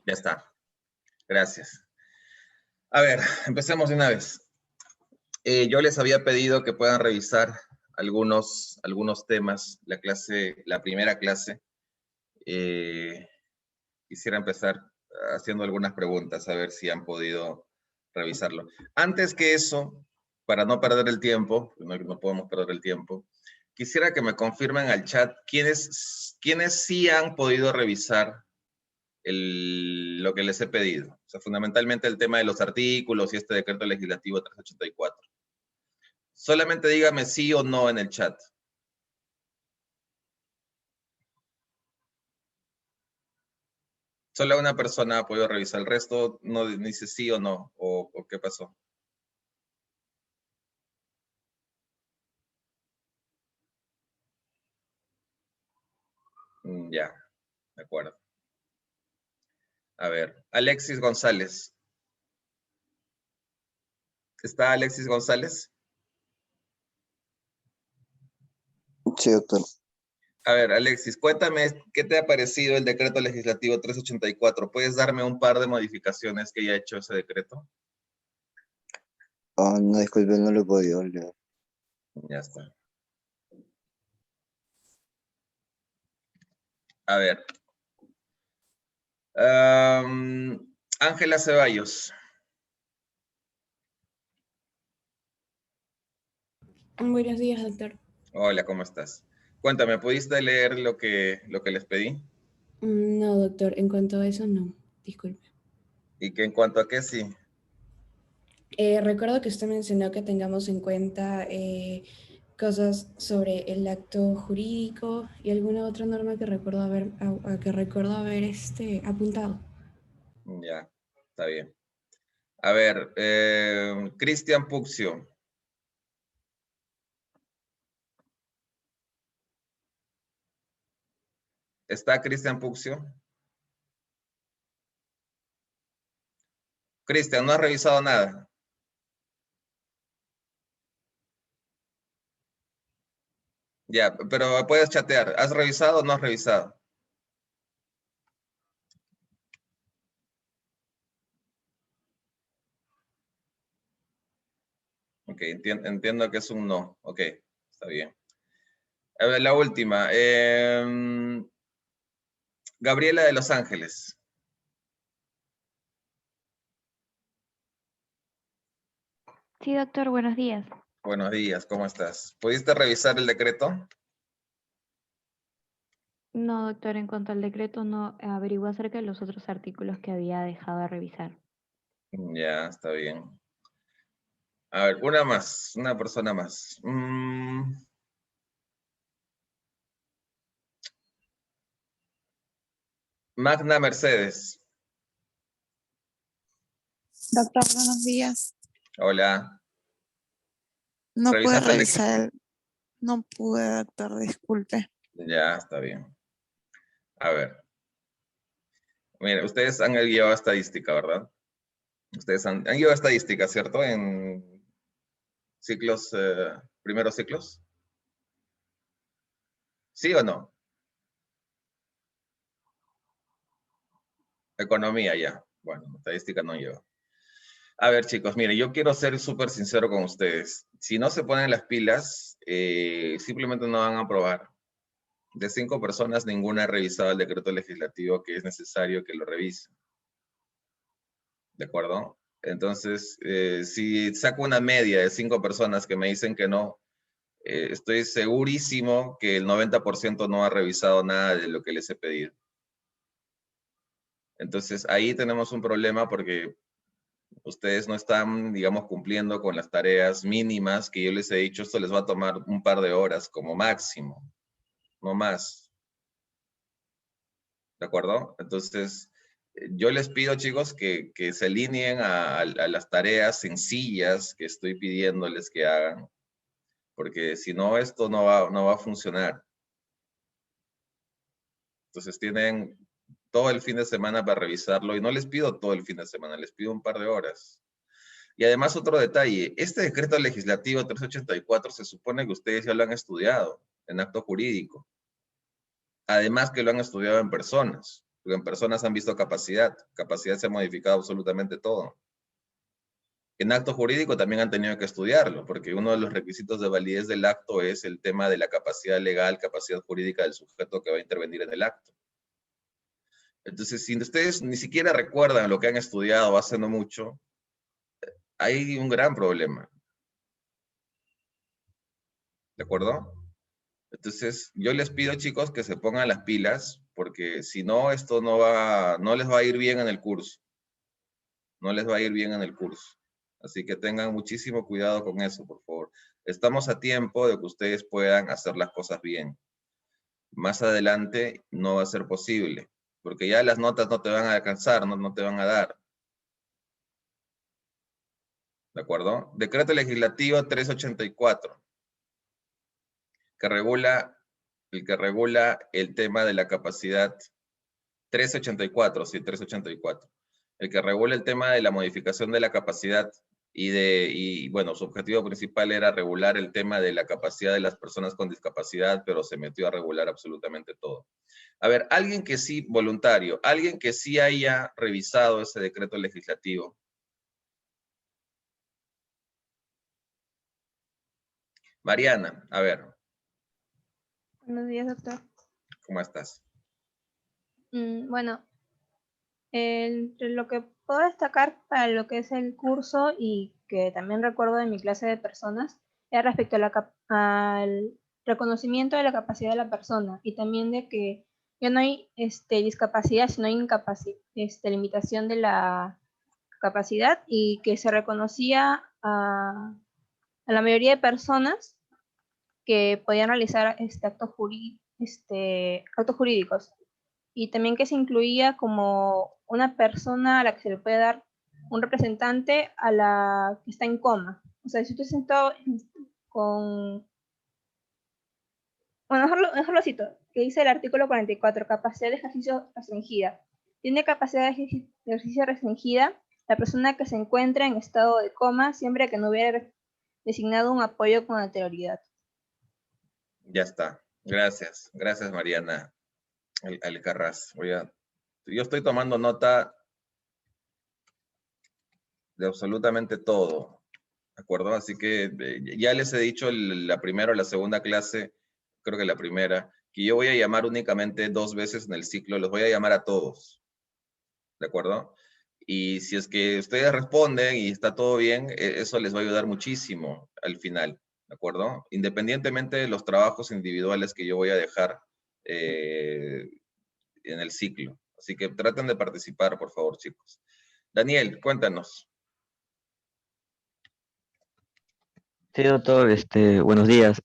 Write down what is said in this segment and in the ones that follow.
Ya está. Gracias. A ver, empecemos de una vez. Yo les había pedido que puedan revisar algunos temas, la primera clase. Quisiera empezar haciendo algunas preguntas, a ver si han podido revisarlo. Antes que eso, para no perder el tiempo, no podemos perder el tiempo, quisiera que me confirmen al chat quiénes sí han podido revisar lo que les he pedido. O sea, fundamentalmente el tema de los artículos y este decreto legislativo 384. Solamente dígame sí o no en el chat. Solo una persona ha podido revisar, el resto no dice sí o no, o qué pasó. Ya, de acuerdo. A ver, Alexis González. ¿Está Alexis González? Sí, doctor. A ver, Alexis, cuéntame qué te ha parecido el decreto legislativo 384. ¿Puedes darme un par de modificaciones que haya hecho ese decreto? No, disculpe, no lo he podido leer. Ya está. A ver. Ángela Ceballos. Buenos días, doctor. Hola, ¿cómo estás? Cuéntame, ¿pudiste leer lo que les pedí? No, doctor, en cuanto a eso, no. Disculpe. ¿Y que en cuanto a qué sí? Recuerdo que usted mencionó que tengamos en cuenta cosas sobre el acto jurídico y alguna otra norma que recuerdo haber apuntado. Ya, está bien. A ver, Cristian Puccio. ¿Está Cristian Puccio? Cristian, ¿no has revisado nada? Ya, pero puedes chatear. ¿Has revisado o no has revisado? Ok, entiendo que es un no. Ok, está bien. A ver, la última. Gabriela de Los Ángeles. Sí, doctor, buenos días. Buenos días, ¿cómo estás? ¿Pudiste revisar el decreto? No, doctor, en cuanto al decreto, no averiguó acerca de los otros artículos que había dejado de revisar. Ya, está bien. A ver, una más, una persona más. Magna Mercedes. Doctor, buenos días. Hola. No pude ¿Revisaste el revisar no pude, doctor, disculpe. Ya, está bien. A ver. Mira, ustedes han llevado estadística, ¿verdad? Ustedes han llevado estadística, ¿cierto? En ciclos, primeros ciclos. ¿Sí o no? Economía ya. Bueno, estadística no lleva. A ver, chicos, miren, yo quiero ser súper sincero con ustedes. Si no se ponen las pilas, simplemente no van a aprobar. De 5 personas, ninguna ha revisado el decreto legislativo que es necesario que lo revise. ¿De acuerdo? Entonces, si saco una media de 5 personas que me dicen que no, estoy segurísimo que el 90% no ha revisado nada de lo que les he pedido. Entonces, ahí tenemos un problema porque ustedes no están, digamos, cumpliendo con las tareas mínimas que yo les he dicho. Esto les va a tomar un par de horas como máximo, no más. ¿De acuerdo? Entonces, yo les pido, chicos, que se alineen a las tareas sencillas que estoy pidiéndoles que hagan, porque si no, esto no va a funcionar. Entonces, tienen todo el fin de semana para revisarlo, y no les pido todo el fin de semana, les pido un par de horas. Y además, otro detalle, este decreto legislativo 384 se supone que ustedes ya lo han estudiado en acto jurídico. Además que lo han estudiado en personas. porque en personas han visto capacidad. Capacidad se ha modificado absolutamente todo. En acto jurídico también han tenido que estudiarlo, porque uno de los requisitos de validez del acto es el tema de la capacidad legal, capacidad jurídica del sujeto que va a intervenir en el acto. Entonces, si ustedes ni siquiera recuerdan lo que han estudiado hace no mucho, hay un gran problema. ¿De acuerdo? Entonces, yo les pido, chicos, que se pongan las pilas, porque si no, esto no les va a ir bien en el curso. No les va a ir bien en el curso. Así que tengan muchísimo cuidado con eso, por favor. Estamos a tiempo de que ustedes puedan hacer las cosas bien. Más adelante no va a ser posible, porque ya las notas no te van a alcanzar, no te van a dar. ¿De acuerdo? Decreto Legislativo 384, que regula el tema de la capacidad. 384, sí, 384. El que regula el tema de la modificación de la capacidad y bueno, su objetivo principal era regular el tema de la capacidad de las personas con discapacidad, pero se metió a regular absolutamente todo. A ver, alguien que sí, voluntario, alguien que sí haya revisado ese decreto legislativo. Mariana, a ver, Buenos días, doctor. ¿cómo estás? Bueno, lo que puedo destacar para lo que es el curso y que también recuerdo de mi clase de personas es respecto a al reconocimiento de la capacidad de la persona y también de que ya no hay discapacidad, sino hay limitación de la capacidad y que se reconocía a la mayoría de personas que podían realizar actos jurídicos. Y también que se incluía como una persona a la que se le puede dar un representante a la que está en coma. O sea, si usted sentado con... Bueno, mejor lo cito, que dice el artículo 44, capacidad de ejercicio restringida. Tiene capacidad de ejercicio restringida la persona que se encuentra en estado de coma siempre que no hubiera designado un apoyo con anterioridad. Ya está. Gracias. Gracias, Mariana Alcarraz. Yo estoy tomando nota de absolutamente todo, ¿de acuerdo? Así que ya les he dicho la primera o la segunda clase, creo que la primera, que yo voy a llamar únicamente 2 veces en el ciclo, los voy a llamar a todos, ¿de acuerdo? Y si es que ustedes responden y está todo bien, eso les va a ayudar muchísimo al final, ¿de acuerdo? Independientemente de los trabajos individuales que yo voy a dejar en el ciclo. Así que traten de participar, por favor, chicos. Daniel, cuéntanos. Sí, doctor, buenos días.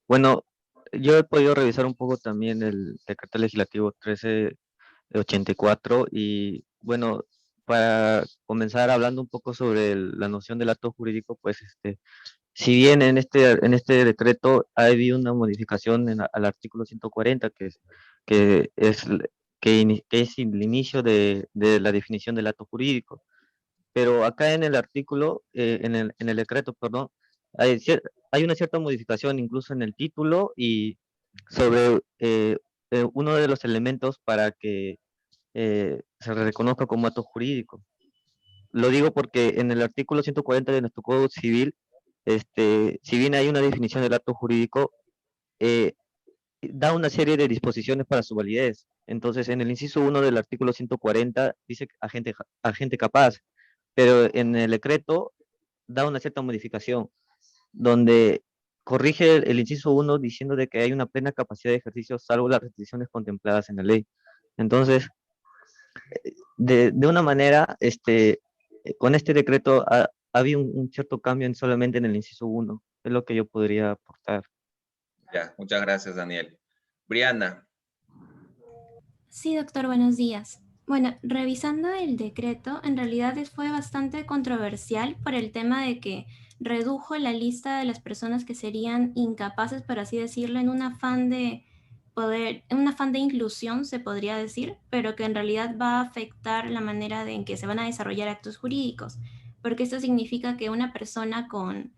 Bueno, yo he podido revisar un poco también el decreto legislativo 1384 y bueno, para comenzar hablando un poco sobre la noción del acto jurídico, pues si bien en este decreto ha habido una modificación al artículo 140, que es, que es el inicio de la definición del acto jurídico, pero acá en el artículo, en el decreto, perdón, hay una cierta modificación incluso en el título y sobre uno de los elementos para que se reconozca como acto jurídico. Lo digo porque en el artículo 140 de nuestro Código Civil, si bien hay una definición del acto jurídico, eh, da una serie de disposiciones para su validez. Entonces, en el inciso 1 del artículo 140 dice agente capaz, pero en el decreto da una cierta modificación, donde corrige el inciso 1 diciendo de que hay una plena capacidad de ejercicio salvo las restricciones contempladas en la ley. Entonces, de una manera, con este decreto ha habido un cierto cambio solamente en el inciso 1, es lo que yo podría aportar. Ya, muchas gracias, Daniel. Briana. Sí, doctor, buenos días. Bueno, revisando el decreto, en realidad fue bastante controversial por el tema de que redujo la lista de las personas que serían incapaces, por así decirlo, en un afán de poder, en un afán de inclusión, se podría decir, pero que en realidad va a afectar la manera en que se van a desarrollar actos jurídicos, porque esto significa que una persona con,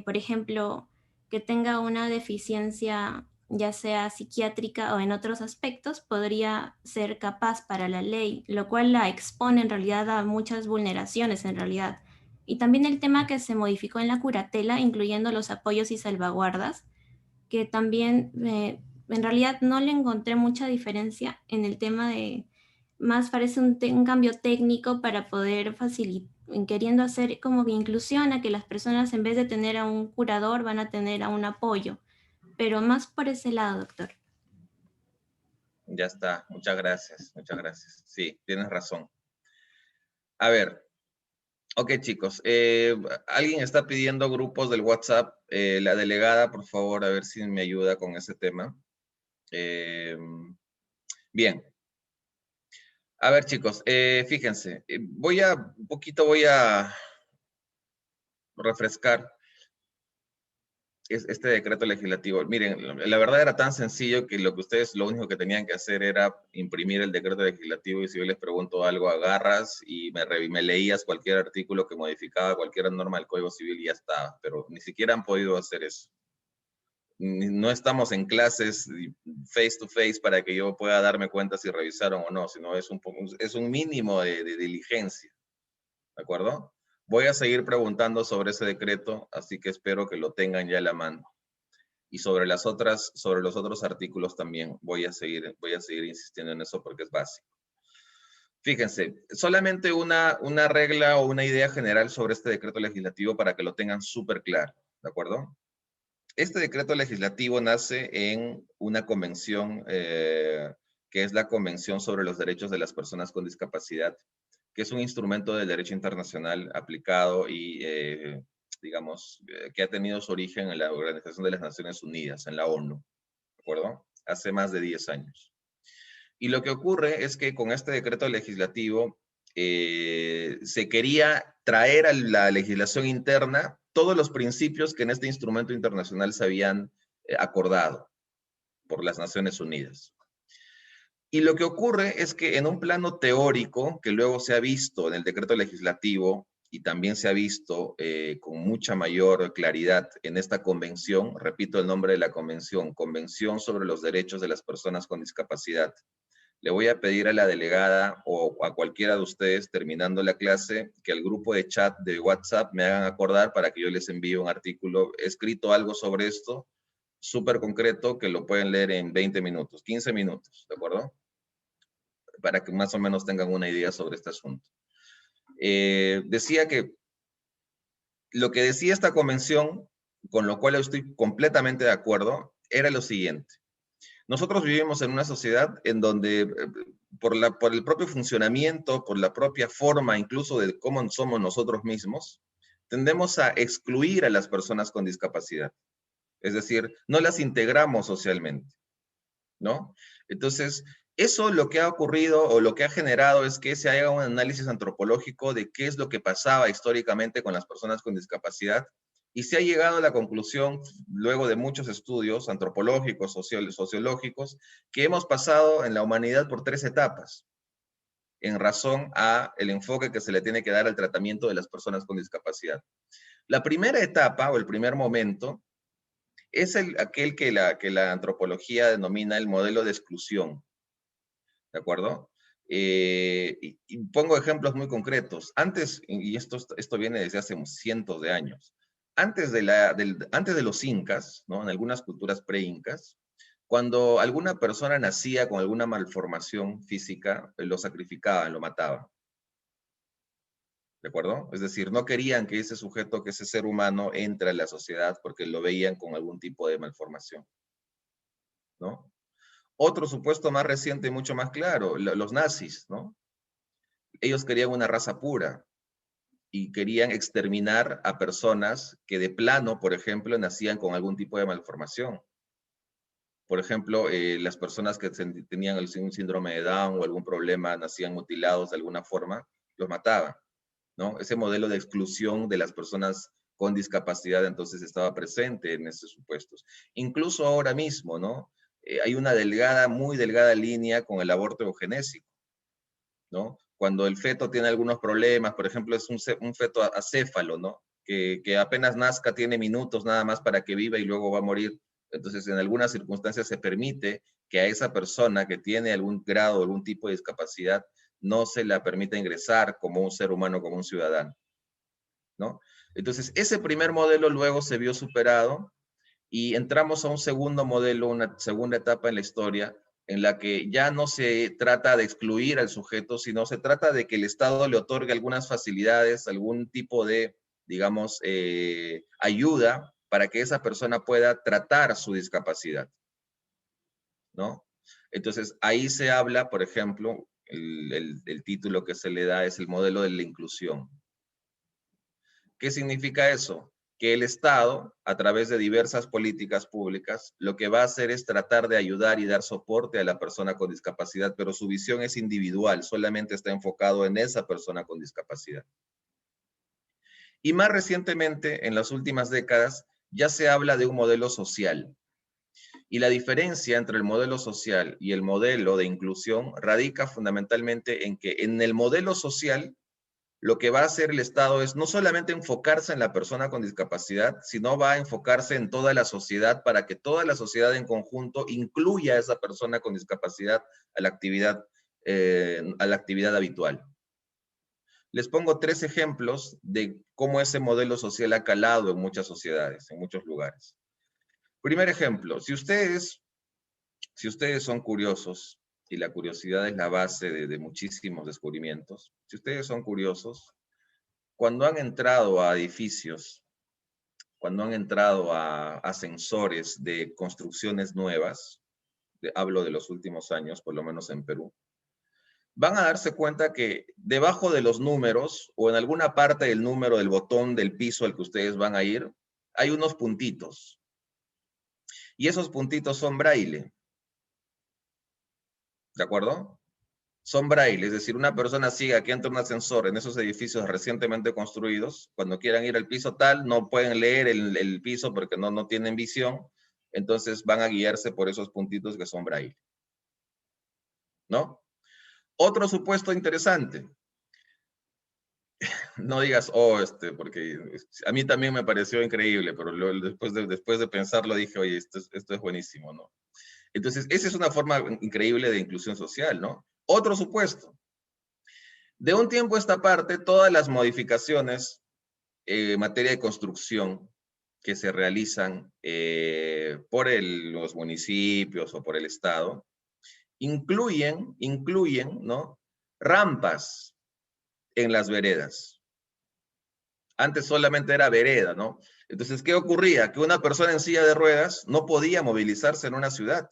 por ejemplo, que tenga una deficiencia ya sea psiquiátrica o en otros aspectos, podría ser capaz para la ley, lo cual la expone en realidad a muchas vulneraciones en realidad. Y también el tema que se modificó en la curatela, incluyendo los apoyos y salvaguardas, que también en realidad no le encontré mucha diferencia en el tema de, más parece un cambio técnico para poder facilitar, queriendo hacer como que inclusión a que las personas en vez de tener a un curador van a tener a un apoyo, pero más por ese lado, doctor. Ya está, muchas gracias, muchas gracias. Sí, tienes razón. A ver, ok chicos, alguien está pidiendo grupos del WhatsApp, la delegada, por favor, a ver si me ayuda con ese tema. Bien. A ver chicos, fíjense, voy a refrescar este decreto legislativo. Miren, la verdad era tan sencillo que lo que ustedes lo único que tenían que hacer era imprimir el decreto legislativo y si yo les pregunto algo, agarras y me leías cualquier artículo que modificaba cualquier norma del Código Civil y ya está, pero ni siquiera han podido hacer eso. No estamos en clases face to face para que yo pueda darme cuenta si revisaron o no, sino es un mínimo de diligencia, ¿de acuerdo? Voy a seguir preguntando sobre ese decreto, así que espero que lo tengan ya a la mano. Y sobre los otros artículos también voy a seguir insistiendo en eso porque es básico. Fíjense, solamente una regla o una idea general sobre este decreto legislativo para que lo tengan súper claro, ¿de acuerdo? Este decreto legislativo nace en una convención que es la Convención sobre los Derechos de las Personas con Discapacidad, que es un instrumento del derecho internacional aplicado y, digamos, que ha tenido su origen en la Organización de las Naciones Unidas, en la ONU, ¿de acuerdo? Hace más de 10 años. Y lo que ocurre es que con este decreto legislativo se quería traer a la legislación interna todos los principios que en este instrumento internacional se habían acordado por las Naciones Unidas. Y lo que ocurre es que en un plano teórico, que luego se ha visto en el decreto legislativo y también se ha visto con mucha mayor claridad en esta convención, repito el nombre de la convención, Convención sobre los Derechos de las Personas con Discapacidad. Le voy a pedir a la delegada o a cualquiera de ustedes, terminando la clase, que al grupo de chat de WhatsApp me hagan acordar para que yo les envíe un artículo. He escrito algo sobre esto, súper concreto, que lo pueden leer en 20 minutos, 15 minutos, ¿de acuerdo? Para que más o menos tengan una idea sobre este asunto. Decía que lo que decía esta convención, con lo cual estoy completamente de acuerdo, era lo siguiente. Nosotros vivimos en una sociedad en donde, por el propio funcionamiento, por la propia forma incluso de cómo somos nosotros mismos, tendemos a excluir a las personas con discapacidad. Es decir, no las integramos socialmente, ¿no? Entonces, eso lo que ha ocurrido o lo que ha generado es que se haga un análisis antropológico de qué es lo que pasaba históricamente con las personas con discapacidad y se ha llegado a la conclusión, luego de muchos estudios antropológicos, sociológicos, que hemos pasado en la humanidad por 3 etapas, en razón a el enfoque que se le tiene que dar al tratamiento de las personas con discapacidad. La primera etapa o el primer momento es aquel que la antropología denomina el modelo de exclusión, ¿de acuerdo? Y pongo ejemplos muy concretos. Antes, y esto viene desde hace cientos de años, antes de los incas, ¿no? En algunas culturas pre-incas, cuando alguna persona nacía con alguna malformación física, lo sacrificaban, lo mataban. ¿De acuerdo? Es decir, no querían que ese sujeto, que ese ser humano entre a la sociedad porque lo veían con algún tipo de malformación, ¿no? Otro supuesto más reciente y mucho más claro, los nazis, ¿no? Ellos querían una raza pura y querían exterminar a personas que de plano, por ejemplo, nacían con algún tipo de malformación. Por ejemplo, las personas que tenían un síndrome de Down o algún problema, nacían mutilados de alguna forma, los mataban, ¿no? Ese modelo de exclusión de las personas con discapacidad entonces estaba presente en esos supuestos. Incluso ahora mismo, ¿no? Hay una muy delgada línea con el aborto eugenésico, ¿no? Cuando el feto tiene algunos problemas, por ejemplo, es un feto acéfalo, ¿no? Que apenas nazca tiene minutos nada más para que viva y luego va a morir Entonces, en algunas circunstancias se permite que a esa persona que tiene algún grado, algún tipo de discapacidad, no se la permita ingresar como un ser humano, como un ciudadano, ¿no? Entonces, ese primer modelo luego se vio superado y entramos a un segundo modelo, una segunda etapa en la historia, en la que ya no se trata de excluir al sujeto, sino se trata de que el Estado le otorgue algunas facilidades, algún tipo de, digamos, ayuda para que esa persona pueda tratar su discapacidad, ¿no? Entonces, ahí se habla, por ejemplo, el título que se le da es el modelo de la inclusión. ¿Qué significa eso? Que el Estado, a través de diversas políticas públicas, lo que va a hacer es tratar de ayudar y dar soporte a la persona con discapacidad, pero su visión es individual, solamente está enfocado en esa persona con discapacidad. Y más recientemente, en las últimas décadas, ya se habla de un modelo social. Y la diferencia entre el modelo social y el modelo de inclusión radica fundamentalmente en que en el modelo social, lo que va a hacer el Estado es no solamente enfocarse en la persona con discapacidad, sino va a enfocarse en toda la sociedad para que toda la sociedad en conjunto incluya a esa persona con discapacidad a la actividad habitual. Les pongo 3 ejemplos de cómo ese modelo social ha calado en muchas sociedades, en muchos lugares. Primer ejemplo, si ustedes son curiosos, y la curiosidad es la base de muchísimos descubrimientos, si ustedes son curiosos, cuando han entrado a edificios, cuando han entrado a ascensores de construcciones nuevas, hablo de los últimos años, por lo menos en Perú, van a darse cuenta que debajo de los números, o en alguna parte del número del botón del piso al que ustedes van a ir, hay unos puntitos. Y esos puntitos son braille. ¿De acuerdo? Son braille, es decir, una persona ciega que entra en un ascensor en esos edificios recientemente construidos, cuando quieran ir al piso tal, no pueden leer el piso porque no tienen visión, entonces van a guiarse por esos puntitos que son braille. ¿No? Otro supuesto interesante. No digas, oh, porque a mí también me pareció increíble, pero después de pensarlo dije, oye, esto es buenísimo, ¿no? Entonces, esa es una forma increíble de inclusión social, ¿no? Otro supuesto. De un tiempo a esta parte, todas las modificaciones en materia de construcción que se realizan por los municipios o por el Estado, incluyen, ¿no? Rampas en las veredas. Antes solamente era vereda, ¿no? Entonces, ¿qué ocurría? Que una persona en silla de ruedas no podía movilizarse en una ciudad.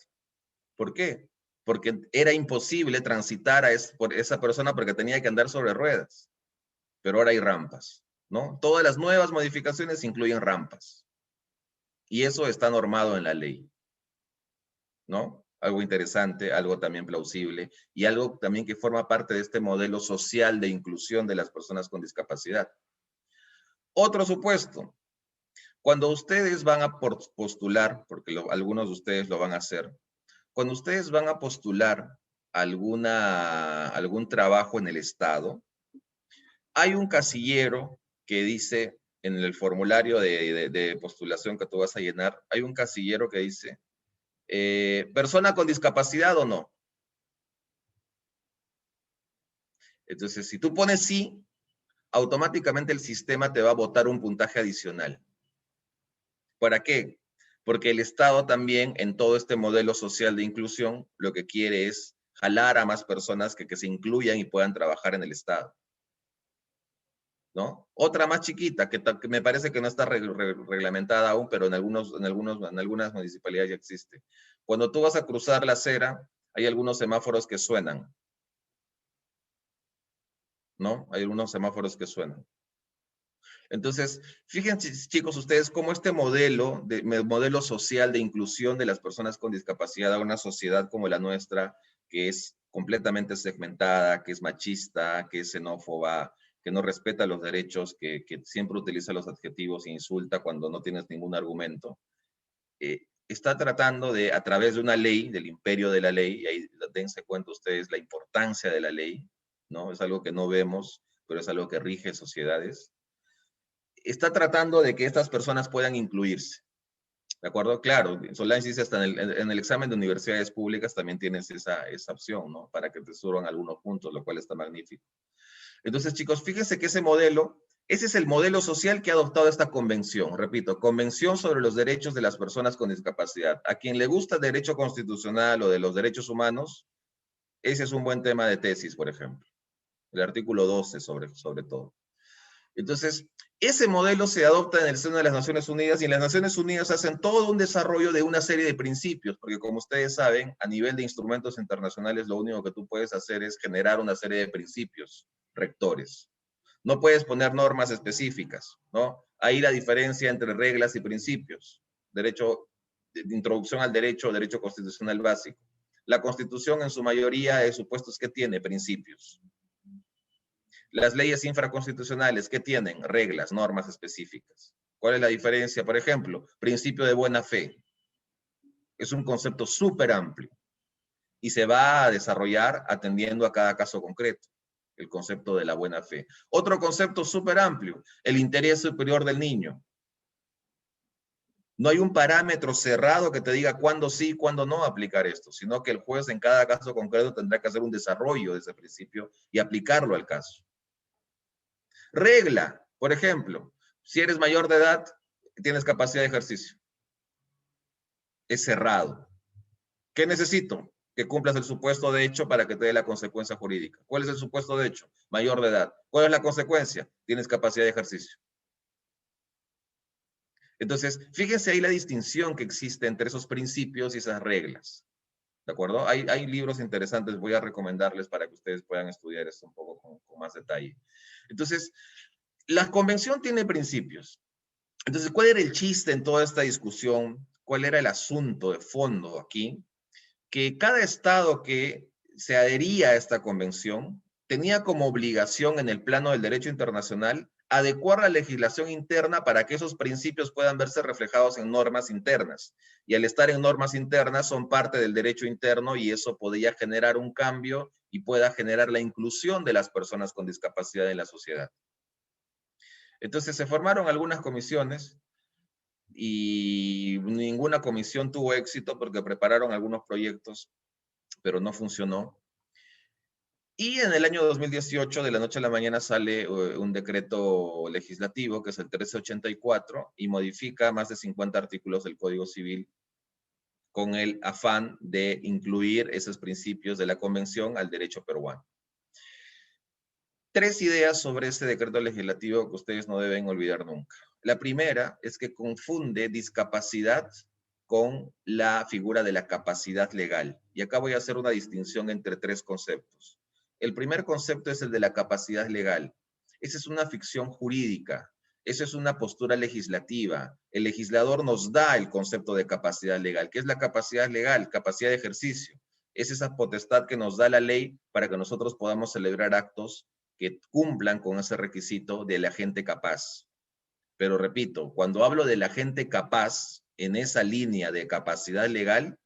¿Por qué? Porque era imposible transitar por esa persona porque tenía que andar sobre ruedas. Pero ahora hay rampas, ¿no? Todas las nuevas modificaciones incluyen rampas. Y eso está normado en la ley, ¿no? Algo interesante, algo también plausible y algo también que forma parte de este modelo social de inclusión de las personas con discapacidad. Otro supuesto, cuando ustedes van a postular, porque algunos de ustedes lo van a hacer, cuando ustedes van a postular algún trabajo en el Estado, hay un casillero que dice, en el formulario de postulación que tú vas a llenar, hay un casillero que dice, ¿persona con discapacidad o no? Entonces, si tú pones sí, automáticamente el sistema te va a botar un puntaje adicional. ¿Para qué? Porque el Estado también, en todo este modelo social de inclusión, lo que quiere es jalar a más personas que se incluyan y puedan trabajar en el Estado, ¿no? Otra más chiquita, que me parece que no está reglamentada aún, pero en algunas municipalidades ya existe. Cuando tú vas a cruzar la acera, hay algunos semáforos que suenan, ¿no? Hay algunos semáforos que suenan. Entonces, fíjense, chicos, ustedes cómo este modelo social de inclusión de las personas con discapacidad a una sociedad como la nuestra, que es completamente segmentada, que es machista, que es xenófoba, que no respeta los derechos, que siempre utiliza los adjetivos e insulta cuando no tienes ningún argumento, está tratando de, a través de una ley, del imperio de la ley, y ahí dense cuenta ustedes la importancia de la ley, ¿no? Es algo que no vemos, pero es algo que rige sociedades. Está tratando de que estas personas puedan incluirse, ¿De acuerdo? Claro, Solange dice hasta en el examen de universidades públicas también tienes esa opción, ¿no? Para que te suban algunos puntos, lo cual está magnífico. Entonces, chicos, fíjense que ese es el modelo social que ha adoptado esta convención. Repito, Convención sobre los Derechos de las Personas con Discapacidad. A quien le gusta el derecho constitucional o de los derechos humanos, ese es un buen tema de tesis, por ejemplo. El artículo 12 sobre todo. Entonces, ese modelo se adopta en el seno de las Naciones Unidas y en las Naciones Unidas hacen todo un desarrollo de una serie de principios, porque como ustedes saben, a nivel de instrumentos internacionales, lo único que tú puedes hacer es generar una serie de principios rectores. No puedes poner normas específicas, ¿no? Ahí la diferencia entre reglas y principios. Derecho de introducción al derecho constitucional básico. La Constitución en su mayoría de supuestos que tiene principios. Las leyes infraconstitucionales, ¿qué tienen? Reglas, normas específicas. ¿Cuál es la diferencia? Por ejemplo, principio de buena fe. Es un concepto súper amplio y se va a desarrollar atendiendo a cada caso concreto, el concepto de la buena fe. Otro concepto súper amplio, el interés superior del niño. No hay un parámetro cerrado que te diga cuándo sí, cuándo no aplicar esto, sino que el juez en cada caso concreto tendrá que hacer un desarrollo de ese principio y aplicarlo al caso. Regla, por ejemplo, si eres mayor de edad, tienes capacidad de ejercicio. Es cerrado. ¿Qué necesito? Que cumplas el supuesto de hecho para que te dé la consecuencia jurídica. ¿Cuál es el supuesto de hecho? Mayor de edad. ¿Cuál es la consecuencia? Tienes capacidad de ejercicio. Entonces, fíjense ahí la distinción que existe entre esos principios y esas reglas. ¿De acuerdo? Hay libros interesantes, voy a recomendarles para que ustedes puedan estudiar esto un poco con más detalle. Entonces, la convención tiene principios. Entonces, ¿cuál era el chiste en toda esta discusión? ¿Cuál era el asunto de fondo aquí? Que cada estado que se adhería a esta convención tenía como obligación en el plano del derecho internacional adecuar la legislación interna para que esos principios puedan verse reflejados en normas internas. Y al estar en normas internas son parte del derecho interno y eso podía generar un cambio y pueda generar la inclusión de las personas con discapacidad en la sociedad. Entonces se formaron algunas comisiones y ninguna comisión tuvo éxito porque prepararon algunos proyectos, pero no funcionó. Y en el año 2018, de la noche a la mañana, sale un decreto legislativo, que es el 1384, y modifica más de 50 artículos del Código Civil con el afán de incluir esos principios de la Convención al derecho peruano. 3 ideas sobre este decreto legislativo que ustedes no deben olvidar nunca. La primera es que confunde discapacidad con la figura de la capacidad legal. Y acá voy a hacer una distinción entre 3 conceptos. El primer concepto es el de la capacidad legal. Esa es una ficción jurídica. Esa es una postura legislativa. El legislador nos da el concepto de capacidad legal. ¿Qué es la capacidad legal? Capacidad de ejercicio. Es esa potestad que nos da la ley para que nosotros podamos celebrar actos que cumplan con ese requisito de la gente capaz. Pero repito, cuando hablo de la gente capaz, en esa línea de capacidad legal,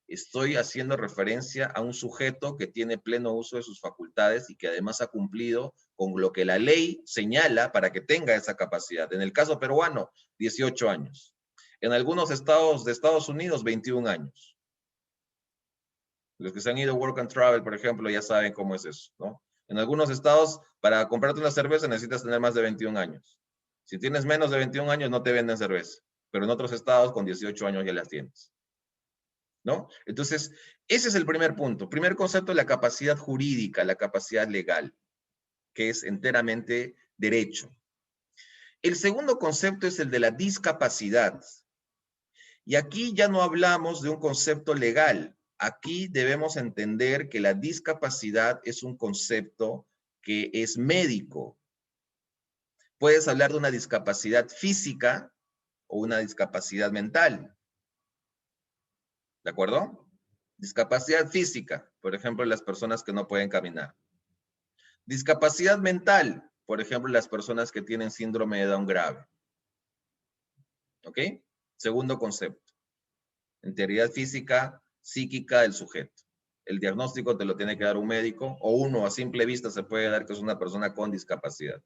estoy haciendo referencia a un sujeto que tiene pleno uso de sus facultades y que además ha cumplido con lo que la ley señala para que tenga esa capacidad. En el caso peruano, 18 años. En algunos estados de Estados Unidos, 21 años. Los que se han ido Work and Travel, por ejemplo, ya saben cómo es eso, ¿no? En algunos estados, para comprarte una cerveza necesitas tener más de 21 años. Si tienes menos de 21 años, no te venden cerveza. Pero en otros estados, con 18 años ya las tienes. ¿No? Entonces, ese es el primer punto. Primer concepto, la capacidad jurídica, la capacidad legal, que es enteramente derecho. El segundo concepto es el de la discapacidad. Y aquí ya no hablamos de un concepto legal. Aquí debemos entender que la discapacidad es un concepto que es médico. Puedes hablar de una discapacidad física o una discapacidad mental. ¿De acuerdo? Discapacidad física, por ejemplo, las personas que no pueden caminar. Discapacidad mental, por ejemplo, las personas que tienen síndrome de Down grave. ¿Ok? Segundo concepto. Integridad física, psíquica del sujeto. El diagnóstico te lo tiene que dar un médico o uno a simple vista se puede dar que es una persona con discapacidad.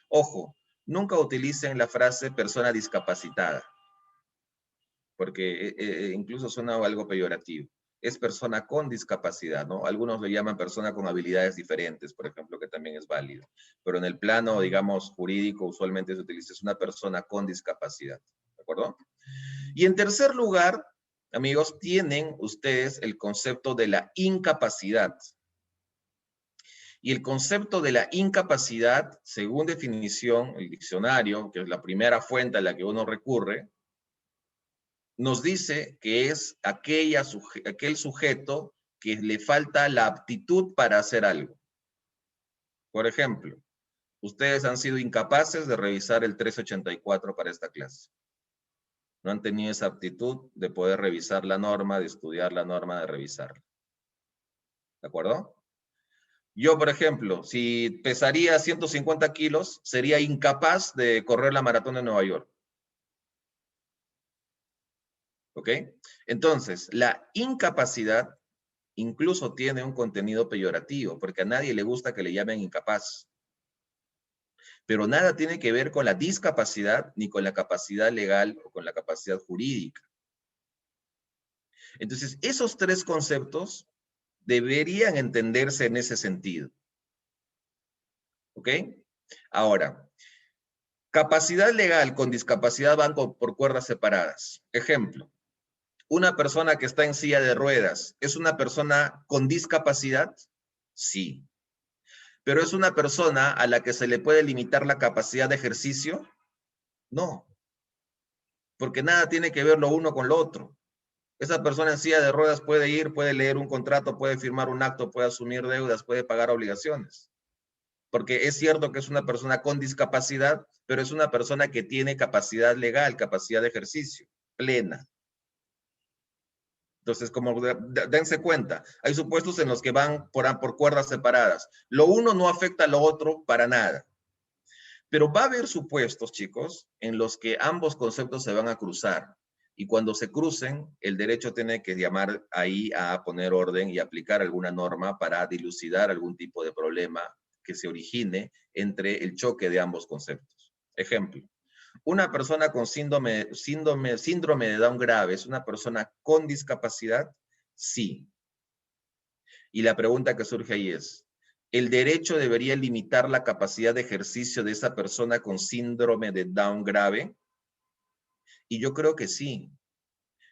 Ojo, nunca utilicen la frase persona discapacitada. porque incluso suena algo peyorativo. Es persona con discapacidad, ¿no? Algunos lo llaman persona con habilidades diferentes, por ejemplo, que también es válido. Pero en el plano, digamos, jurídico, usualmente se utiliza es una persona con discapacidad, ¿de acuerdo? Y en tercer lugar, amigos, tienen ustedes el concepto de la incapacidad. Y el concepto de la incapacidad, según definición, el diccionario, que es la primera fuente a la que uno recurre, nos dice que es aquel sujeto que le falta la aptitud para hacer algo. Por ejemplo, ustedes han sido incapaces de revisar el 384 para esta clase. No han tenido esa aptitud de poder revisar la norma, de estudiar la norma, de revisarla. ¿De acuerdo? Yo, por ejemplo, si pesaría 150 kilos, sería incapaz de correr la maratón de Nueva York. ¿Ok? Entonces, la incapacidad incluso tiene un contenido peyorativo, porque a nadie le gusta que le llamen incapaz. Pero nada tiene que ver con la discapacidad, ni con la capacidad legal o con la capacidad jurídica. Entonces, esos tres conceptos deberían entenderse en ese sentido. ¿Ok? Ahora, capacidad legal con discapacidad van por cuerdas separadas. Ejemplo, una persona que está en silla de ruedas, ¿es una persona con discapacidad? Sí. ¿Pero es una persona a la que se le puede limitar la capacidad de ejercicio? No. Porque nada tiene que ver lo uno con lo otro. Esa persona en silla de ruedas puede ir, puede leer un contrato, puede firmar un acto, puede asumir deudas, puede pagar obligaciones. Porque es cierto que es una persona con discapacidad, pero es una persona que tiene capacidad legal, capacidad de ejercicio, plena. Entonces, como dense cuenta, hay supuestos en los que van por cuerdas separadas. Lo uno no afecta a lo otro para nada. Pero va a haber supuestos, chicos, en los que ambos conceptos se van a cruzar. Y cuando se crucen, el derecho tiene que llamar ahí a poner orden y aplicar alguna norma para dilucidar algún tipo de problema que se origine entre el choque de ambos conceptos. Ejemplo, una persona con síndrome de Down grave, ¿es una persona con discapacidad? Sí. Y la pregunta que surge ahí es, ¿el derecho debería limitar la capacidad de ejercicio de esa persona con síndrome de Down grave? Y yo creo que sí,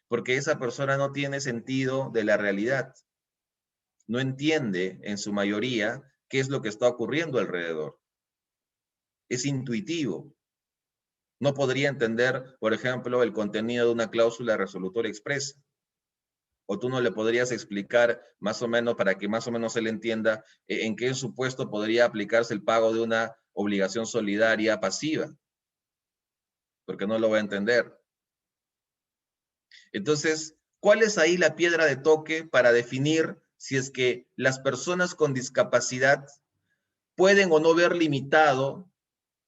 porque esa persona no tiene sentido de la realidad. No entiende, en su mayoría, qué es lo que está ocurriendo alrededor. Es intuitivo. No podría entender, por ejemplo, el contenido de una cláusula resolutoria expresa. O tú no le podrías explicar más o menos, para que más o menos él entienda en qué supuesto podría aplicarse el pago de una obligación solidaria pasiva. Porque no lo va a entender. Entonces, ¿cuál es ahí la piedra de toque para definir si es que las personas con discapacidad pueden o no ver limitado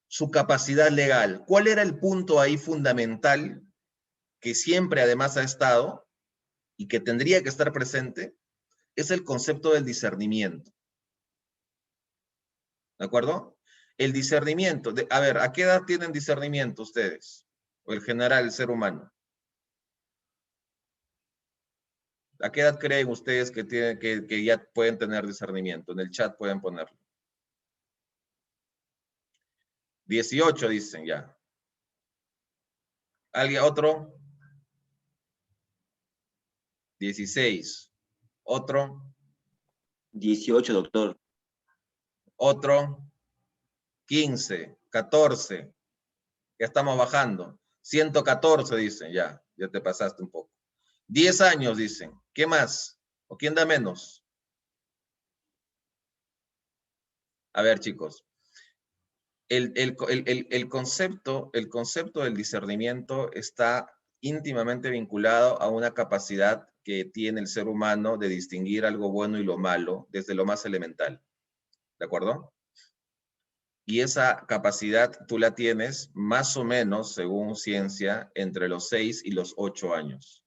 su capacidad legal? ¿Cuál era el punto ahí fundamental que siempre además ha estado y que tendría que estar presente? Es el concepto del discernimiento. ¿De acuerdo? El discernimiento. A ver, ¿a qué edad tienen discernimiento ustedes? O el general, el ser humano. ¿A qué edad creen ustedes que ya pueden tener discernimiento? En el chat pueden ponerlo. 18 dicen ya. ¿Alguien otro? 16. ¿Otro? 18, doctor. ¿Otro? 15, 14. Ya estamos bajando. 114 dicen, ya te pasaste un poco. 10 años dicen. ¿Qué más? ¿O quién da menos? A ver, chicos. El concepto del discernimiento está íntimamente vinculado a una capacidad que tiene el ser humano de distinguir algo bueno y lo malo desde lo más elemental. ¿De acuerdo? Y esa capacidad tú la tienes más o menos, según ciencia, entre los 6 y los 8 años.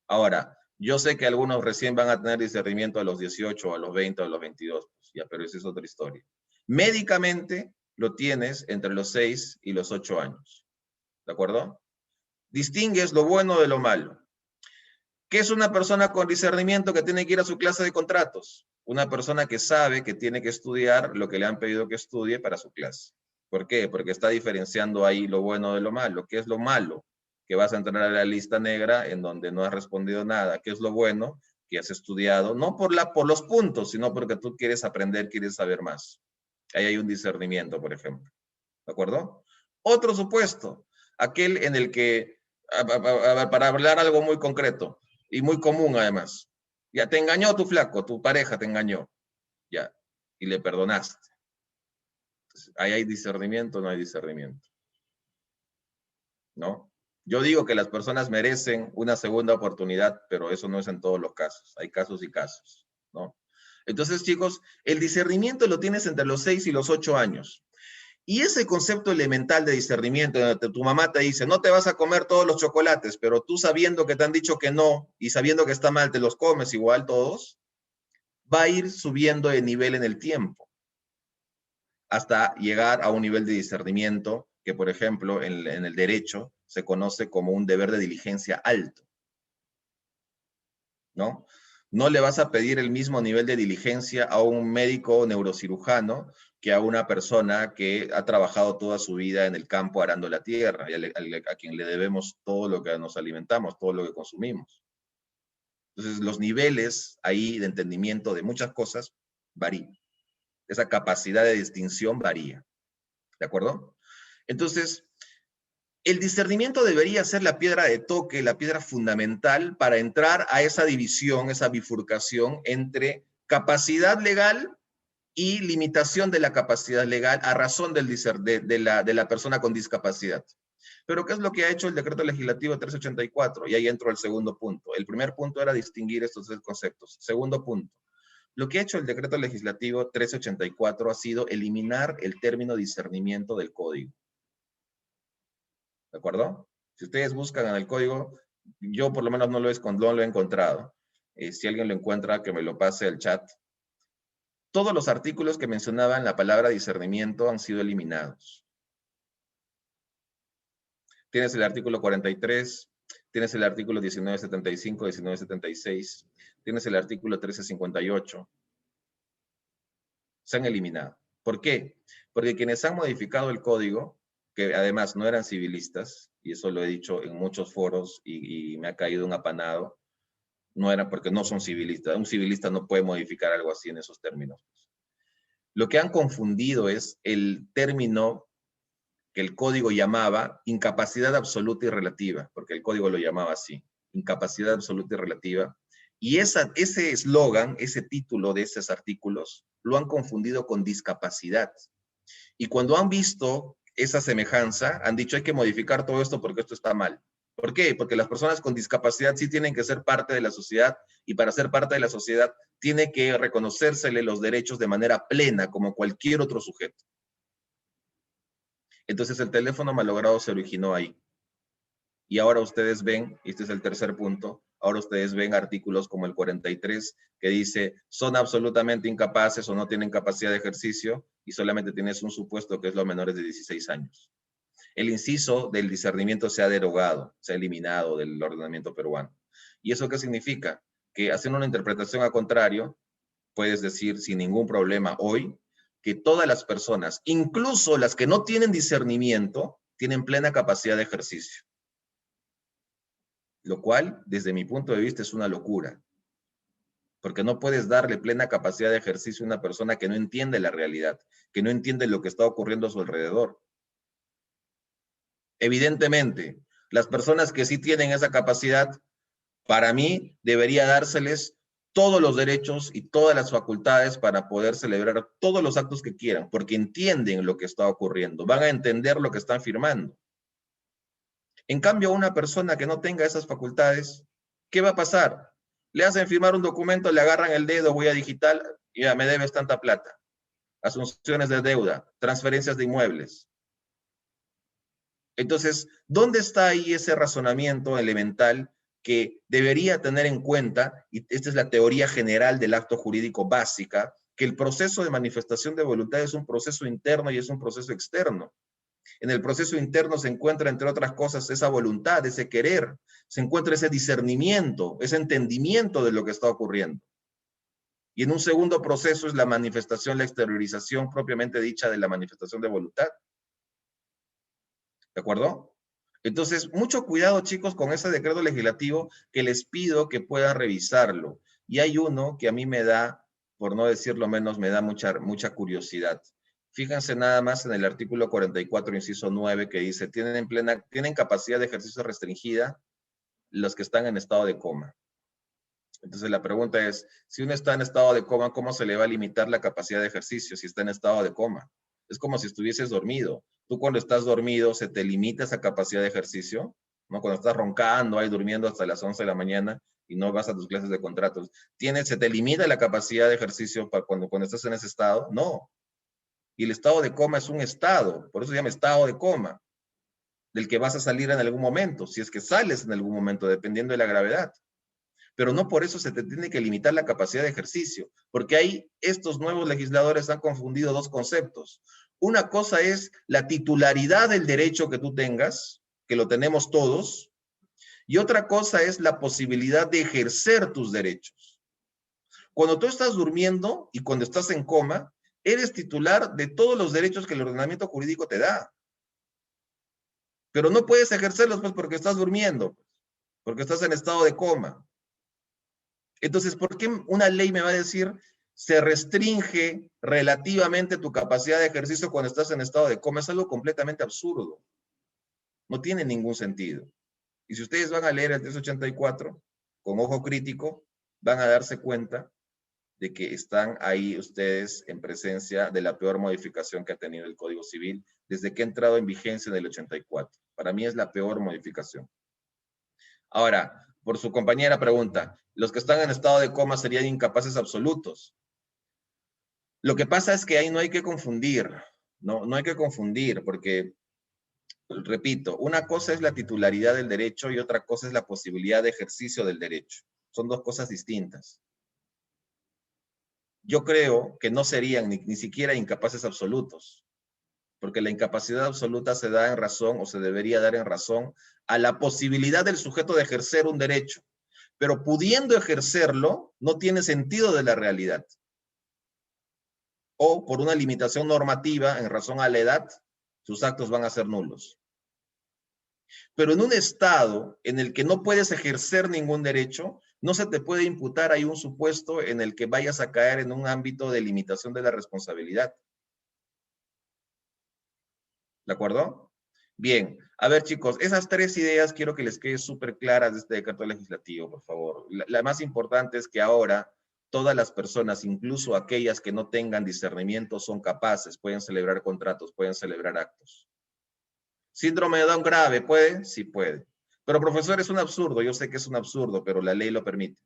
Ahora, yo sé que algunos recién van a tener discernimiento a los 18, a los 20, a los 22, pues ya, pero esa es otra historia. Médicamente lo tienes entre los 6 y los 8 años. ¿De acuerdo? Distingues lo bueno de lo malo. ¿Qué es una persona con discernimiento que tiene que ir a su clase de contratos? Una persona que sabe que tiene que estudiar lo que le han pedido que estudie para su clase. ¿Por qué? Porque está diferenciando ahí lo bueno de lo malo. ¿Qué es lo malo? Que vas a entrar a la lista negra en donde no has respondido nada. ¿Qué es lo bueno? Que has estudiado, no por los puntos, sino porque tú quieres aprender, quieres saber más. Ahí hay un discernimiento, por ejemplo. ¿De acuerdo? Otro supuesto, aquel en el que, para hablar algo muy concreto y muy común además, ya te engañó tu flaco, tu pareja te engañó, ya, y le perdonaste. Entonces, ahí hay discernimiento o no hay discernimiento. ¿No? Yo digo que las personas merecen una segunda oportunidad, pero eso no es en todos los casos. Hay casos y casos, ¿no? Entonces, chicos, el discernimiento lo tienes entre los 6 y los 8 años. Y ese concepto elemental de discernimiento, donde tu mamá te dice, no te vas a comer todos los chocolates, pero tú sabiendo que te han dicho que no, y sabiendo que está mal, te los comes igual todos, va a ir subiendo de nivel en el tiempo, hasta llegar a un nivel de discernimiento que, por ejemplo, en el derecho se conoce como un deber de diligencia alto, ¿no? No le vas a pedir el mismo nivel de diligencia a un médico neurocirujano que a una persona que ha trabajado toda su vida en el campo arando la tierra, y a quien le debemos todo lo que nos alimentamos, todo lo que consumimos. Entonces, los niveles ahí de entendimiento de muchas cosas varían. Esa capacidad de distinción varía. ¿De acuerdo? Entonces, el discernimiento debería ser la piedra de toque, la piedra fundamental para entrar a esa división, esa bifurcación entre capacidad legal y limitación de la capacidad legal a razón de la persona con discapacidad. Pero ¿qué es lo que ha hecho el decreto legislativo 384? Y ahí entro al segundo punto. El primer punto era distinguir estos tres conceptos. Segundo punto. Lo que ha hecho el decreto legislativo 384 ha sido eliminar el término discernimiento del código. ¿De acuerdo? Si ustedes buscan en el código, yo por lo menos no lo he encontrado. Si alguien lo encuentra, que me lo pase al chat. Todos los artículos que mencionaban la palabra discernimiento han sido eliminados. Tienes el artículo 43, tienes el artículo 1975, 1976, tienes el artículo 1358. Se han eliminado. ¿Por qué? Porque quienes han modificado el código, que además no eran civilistas, y eso lo he dicho en muchos foros y me ha caído un apanado, no era porque no son civilistas. Un civilista no puede modificar algo así en esos términos. Lo que han confundido es el término que el código llamaba incapacidad absoluta y relativa, porque el código lo llamaba así, incapacidad absoluta y relativa. Y ese eslogan, ese título de esos artículos, lo han confundido con discapacidad. Y cuando han visto esa semejanza, han dicho hay que modificar todo esto porque esto está mal. ¿Por qué? Porque las personas con discapacidad sí tienen que ser parte de la sociedad, y para ser parte de la sociedad tiene que reconocérsele los derechos de manera plena, como cualquier otro sujeto. Entonces el teléfono malogrado se originó ahí. Y ahora ustedes ven, y este es el tercer punto, ahora ustedes ven artículos como el 43 que dice son absolutamente incapaces o no tienen capacidad de ejercicio y solamente tienes un supuesto que es los menores de 16 años. El inciso del discernimiento se ha derogado, se ha eliminado del ordenamiento peruano. ¿Y eso qué significa? Que haciendo una interpretación a contrario, puedes decir sin ningún problema hoy que todas las personas, incluso las que no tienen discernimiento, tienen plena capacidad de ejercicio. Lo cual, desde mi punto de vista, es una locura. Porque no puedes darle plena capacidad de ejercicio a una persona que no entiende la realidad, que no entiende lo que está ocurriendo a su alrededor. Evidentemente, las personas que sí tienen esa capacidad, para mí, debería dárseles todos los derechos y todas las facultades para poder celebrar todos los actos que quieran, porque entienden lo que está ocurriendo, van a entender lo que están firmando. En cambio, a una persona que no tenga esas facultades, ¿qué va a pasar? Le hacen firmar un documento, le agarran el dedo, huella digital, y ya me debes tanta plata. Asunciones de deuda, transferencias de inmuebles. Entonces, ¿dónde está ahí ese razonamiento elemental que debería tener en cuenta, y esta es la teoría general del acto jurídico básica, que el proceso de manifestación de voluntad es un proceso interno y es un proceso externo? En el proceso interno se encuentra, entre otras cosas, esa voluntad, ese querer, se encuentra ese discernimiento, ese entendimiento de lo que está ocurriendo. Y en un segundo proceso es la manifestación, la exteriorización propiamente dicha de la manifestación de voluntad. ¿De acuerdo? Entonces, mucho cuidado, chicos, con ese decreto legislativo que les pido que puedan revisarlo. Y hay uno que a mí me da, por no decirlo menos, me da mucha curiosidad. Fíjense nada más en el artículo 44, inciso 9, que dice, tienen capacidad de ejercicio restringida los que están en estado de coma. Entonces la pregunta es, si uno está en estado de coma, ¿cómo se le va a limitar la capacidad de ejercicio si está en estado de coma? Es como si estuvieses dormido. Tú cuando estás dormido, ¿se te limita esa capacidad de ejercicio? ¿No? Cuando estás roncando ahí durmiendo hasta las 11 de la mañana y no vas a tus clases de contratos, ¿se te limita la capacidad de ejercicio para cuando estás en ese estado? No. Y el estado de coma es un estado, por eso se llama estado de coma, del que vas a salir en algún momento, si es que sales en algún momento, dependiendo de la gravedad. Pero no por eso se te tiene que limitar la capacidad de ejercicio, porque ahí estos nuevos legisladores han confundido dos conceptos. Una cosa es la titularidad del derecho que tú tengas, que lo tenemos todos, y otra cosa es la posibilidad de ejercer tus derechos. Cuando tú estás durmiendo y cuando estás en coma, eres titular de todos los derechos que el ordenamiento jurídico te da. Pero no puedes ejercerlos pues porque estás durmiendo, porque estás en estado de coma. Entonces, ¿por qué una ley me va a decir se restringe relativamente tu capacidad de ejercicio cuando estás en estado de coma? Es algo completamente absurdo. No tiene ningún sentido. Y si ustedes van a leer el 384 con ojo crítico, van a darse cuenta de que están ahí ustedes en presencia de la peor modificación que ha tenido el Código Civil desde que ha entrado en vigencia en el 84. Para mí es la peor modificación. Ahora, por su compañera pregunta, ¿los que están en estado de coma serían incapaces absolutos? Lo que pasa es que ahí no hay que confundir, no hay que confundir, porque, repito, una cosa es la titularidad del derecho y otra cosa es la posibilidad de ejercicio del derecho. Son dos cosas distintas. Yo creo que no serían ni siquiera incapaces absolutos, porque la incapacidad absoluta se da en razón, o se debería dar en razón, a la posibilidad del sujeto de ejercer un derecho. Pero pudiendo ejercerlo, no tiene sentido de la realidad. O por una limitación normativa en razón a la edad, sus actos van a ser nulos. Pero en un estado en el que no puedes ejercer ningún derecho, no se te puede imputar ahí un supuesto en el que vayas a caer en un ámbito de limitación de la responsabilidad. ¿De acuerdo? Bien, a ver chicos, esas tres ideas quiero que les quede súper claras de este decreto legislativo, por favor. La más importante es que ahora todas las personas, incluso aquellas que no tengan discernimiento, son capaces, pueden celebrar contratos, pueden celebrar actos. ¿Síndrome de Down grave puede? Sí puede. Pero profesor, es un absurdo, yo sé que es un absurdo, pero la ley lo permite.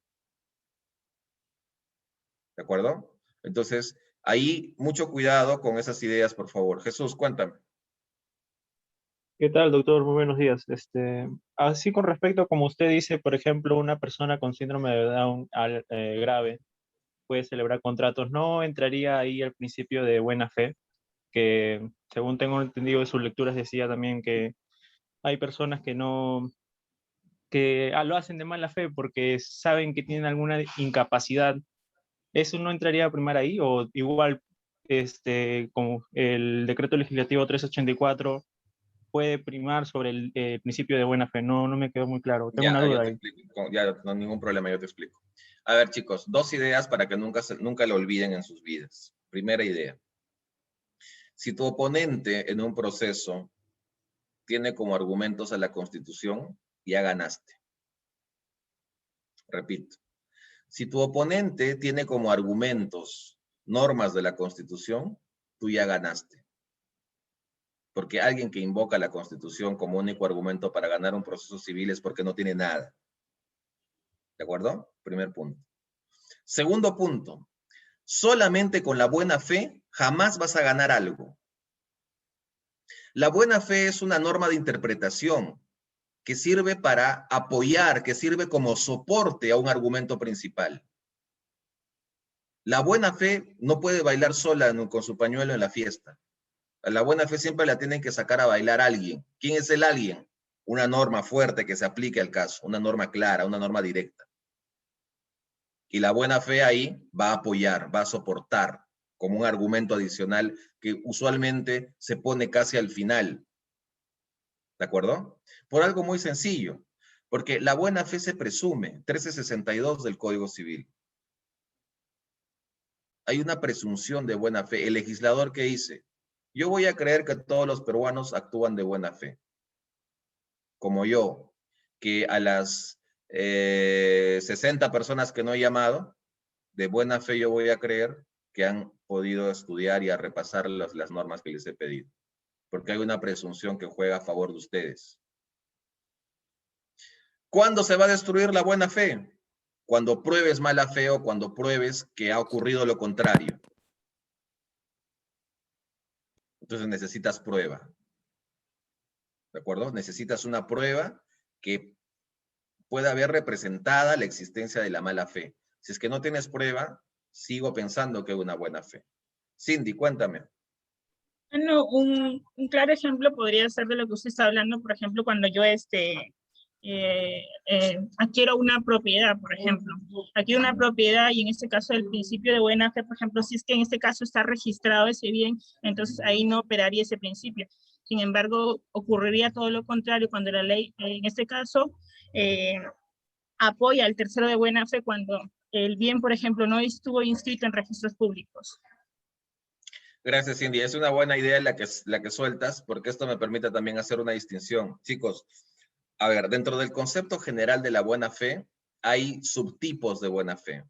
¿De acuerdo? Entonces, ahí mucho cuidado con esas ideas, por favor. Jesús, cuéntame. ¿Qué tal, doctor? Muy buenos días. Así con respecto, como usted dice, por ejemplo, una persona con síndrome de Down grave puede celebrar contratos, ¿no entraría ahí el principio de buena fe? Que según tengo entendido de sus lecturas decía también que hay personas que no, que lo hacen de mala fe porque saben que tienen alguna incapacidad. ¿Eso no entraría a primar ahí? O igual, como el decreto legislativo 384 puede primar sobre el principio de buena fe. No me quedó muy claro. Tengo una duda ahí. Ya, no hay ningún problema, yo te explico. A ver, chicos, dos ideas para que nunca lo olviden en sus vidas. Primera idea. Si tu oponente en un proceso tiene como argumentos a la Constitución, ya ganaste. Repito. Si tu oponente tiene como argumentos normas de la Constitución, tú ya ganaste. Porque alguien que invoca la Constitución como único argumento para ganar un proceso civil es porque no tiene nada. ¿De acuerdo? Primer punto. Segundo punto. Solamente con la buena fe jamás vas a ganar algo. La buena fe es una norma de interpretación que sirve para apoyar, que sirve como soporte a un argumento principal. La buena fe no puede bailar sola con su pañuelo en la fiesta. La buena fe siempre la tienen que sacar a bailar alguien. ¿Quién es el alguien? Una norma fuerte que se aplique al caso, una norma clara, una norma directa. Y la buena fe ahí va a apoyar, va a soportar como un argumento adicional que usualmente se pone casi al final. ¿De acuerdo? Por algo muy sencillo. Porque la buena fe se presume, 1362 del Código Civil. Hay una presunción de buena fe. El legislador que dice, yo voy a creer que todos los peruanos actúan de buena fe. Como yo, que a las 60 personas que no he llamado, de buena fe yo voy a creer que han podido estudiar y a repasar las normas que les he pedido. Porque hay una presunción que juega a favor de ustedes. ¿Cuándo se va a destruir la buena fe? Cuando pruebes mala fe o cuando pruebes que ha ocurrido lo contrario. Entonces necesitas prueba. ¿De acuerdo? Necesitas una prueba que pueda haber representada la existencia de la mala fe. Si es que no tienes prueba, sigo pensando que es una buena fe. Cindy, cuéntame. Bueno, un claro ejemplo podría ser de lo que usted está hablando, por ejemplo, cuando yo adquiero una propiedad, por ejemplo. Adquiero una propiedad y en este caso el principio de buena fe, por ejemplo, si es que en este caso está registrado ese bien, entonces ahí no operaría ese principio. Sin embargo, ocurriría todo lo contrario cuando la ley, en este caso, apoya al tercero de buena fe cuando el bien, por ejemplo, no estuvo inscrito en registros públicos. Gracias, Cindy. Es una buena idea la que sueltas, porque esto me permite también hacer una distinción. Chicos, a ver, dentro del concepto general de la buena fe, hay subtipos de buena fe.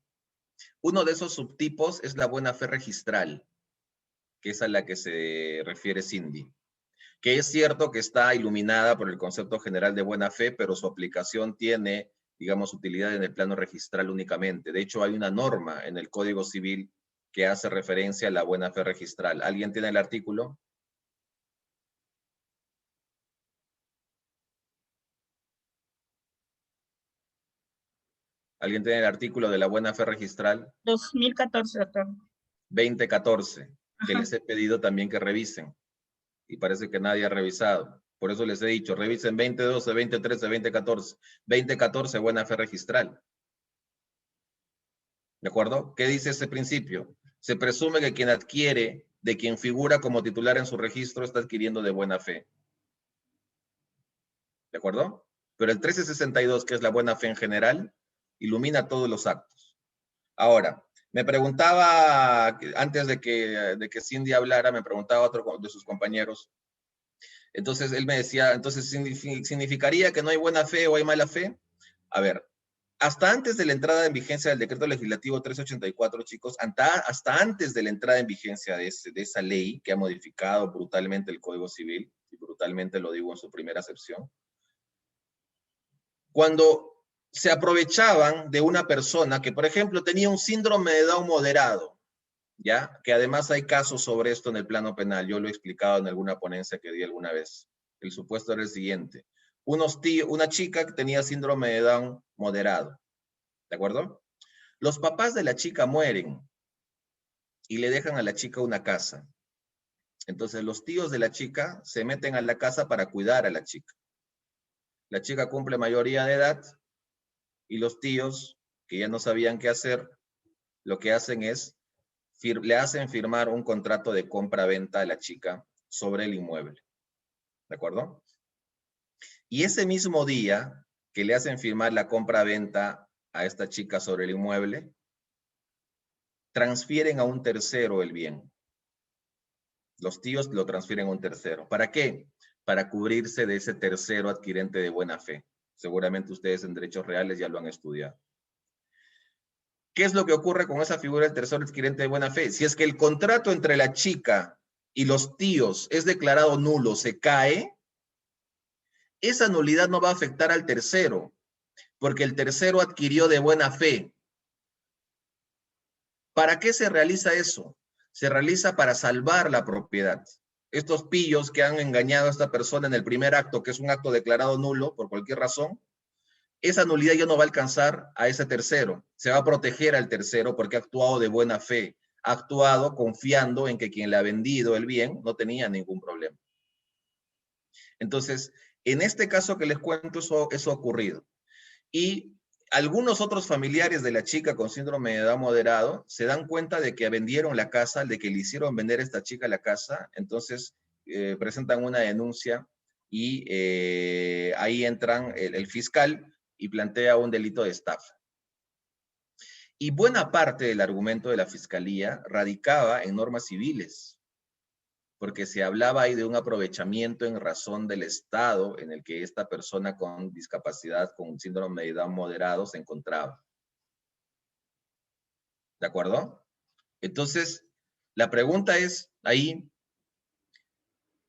Uno de esos subtipos es la buena fe registral, que es a la que se refiere Cindy. Que es cierto que está iluminada por el concepto general de buena fe, pero su aplicación tiene, digamos, utilidad en el plano registral únicamente. De hecho, hay una norma en el Código Civil que hace referencia a la buena fe registral. ¿Alguien tiene el artículo? ¿Alguien tiene el artículo de la buena fe registral? 2014, doctor. 2014, que Ajá. les he pedido también que revisen. Y parece que nadie ha revisado. Por eso les he dicho, revisen 2012, 2013, 2014. 2014, buena fe registral. ¿De acuerdo? ¿Qué dice ese principio? Se presume que quien adquiere de quien figura como titular en su registro está adquiriendo de buena fe. ¿De acuerdo? Pero el 1362, que es la buena fe en general, ilumina todos los actos. Ahora, me preguntaba, antes de que Cindy hablara, me preguntaba otro de sus compañeros. Entonces él me decía, entonces, ¿significaría que no hay buena fe o hay mala fe? A ver, hasta antes de la entrada en vigencia del decreto legislativo 384, chicos, hasta antes de la entrada en vigencia de esa ley que ha modificado brutalmente el Código Civil, y brutalmente lo digo en su primera acepción, cuando se aprovechaban de una persona que, por ejemplo, tenía un síndrome de Down moderado, ¿ya? Que además hay casos sobre esto en el plano penal. Yo lo he explicado en alguna ponencia que di alguna vez. El supuesto era el siguiente. Una chica que tenía síndrome de Down moderado, ¿de acuerdo? Los papás de la chica mueren y le dejan a la chica una casa. Entonces los tíos de la chica se meten a la casa para cuidar a la chica. La chica cumple mayoría de edad y los tíos, que ya no sabían qué hacer, lo que hacen es, le hacen firmar un contrato de compra-venta a la chica sobre el inmueble. ¿De acuerdo? Y ese mismo día que le hacen firmar la compra-venta a esta chica sobre el inmueble, transfieren a un tercero el bien. Los tíos lo transfieren a un tercero. ¿Para qué? Para cubrirse de ese tercero adquirente de buena fe. Seguramente ustedes en derechos reales ya lo han estudiado. ¿Qué es lo que ocurre con esa figura del tercero adquirente de buena fe? Si es que el contrato entre la chica y los tíos es declarado nulo, se cae, esa nulidad no va a afectar al tercero, porque el tercero adquirió de buena fe. ¿Para qué se realiza eso? Se realiza para salvar la propiedad. Estos pillos que han engañado a esta persona en el primer acto, que es un acto declarado nulo por cualquier razón, esa nulidad ya no va a alcanzar a ese tercero. Se va a proteger al tercero porque ha actuado de buena fe, ha actuado confiando en que quien le ha vendido el bien no tenía ningún problema. Entonces, en este caso que les cuento, eso ha ocurrido. Y algunos otros familiares de la chica con síndrome de edad moderado se dan cuenta de que vendieron la casa, de que le hicieron vender a esta chica la casa, entonces presentan una denuncia y ahí entran el fiscal y plantea un delito de estafa. Y buena parte del argumento de la fiscalía radicaba en normas civiles, porque se hablaba ahí de un aprovechamiento en razón del estado en el que esta persona con discapacidad, con síndrome de edad moderado, se encontraba. ¿De acuerdo? Entonces, la pregunta es ahí,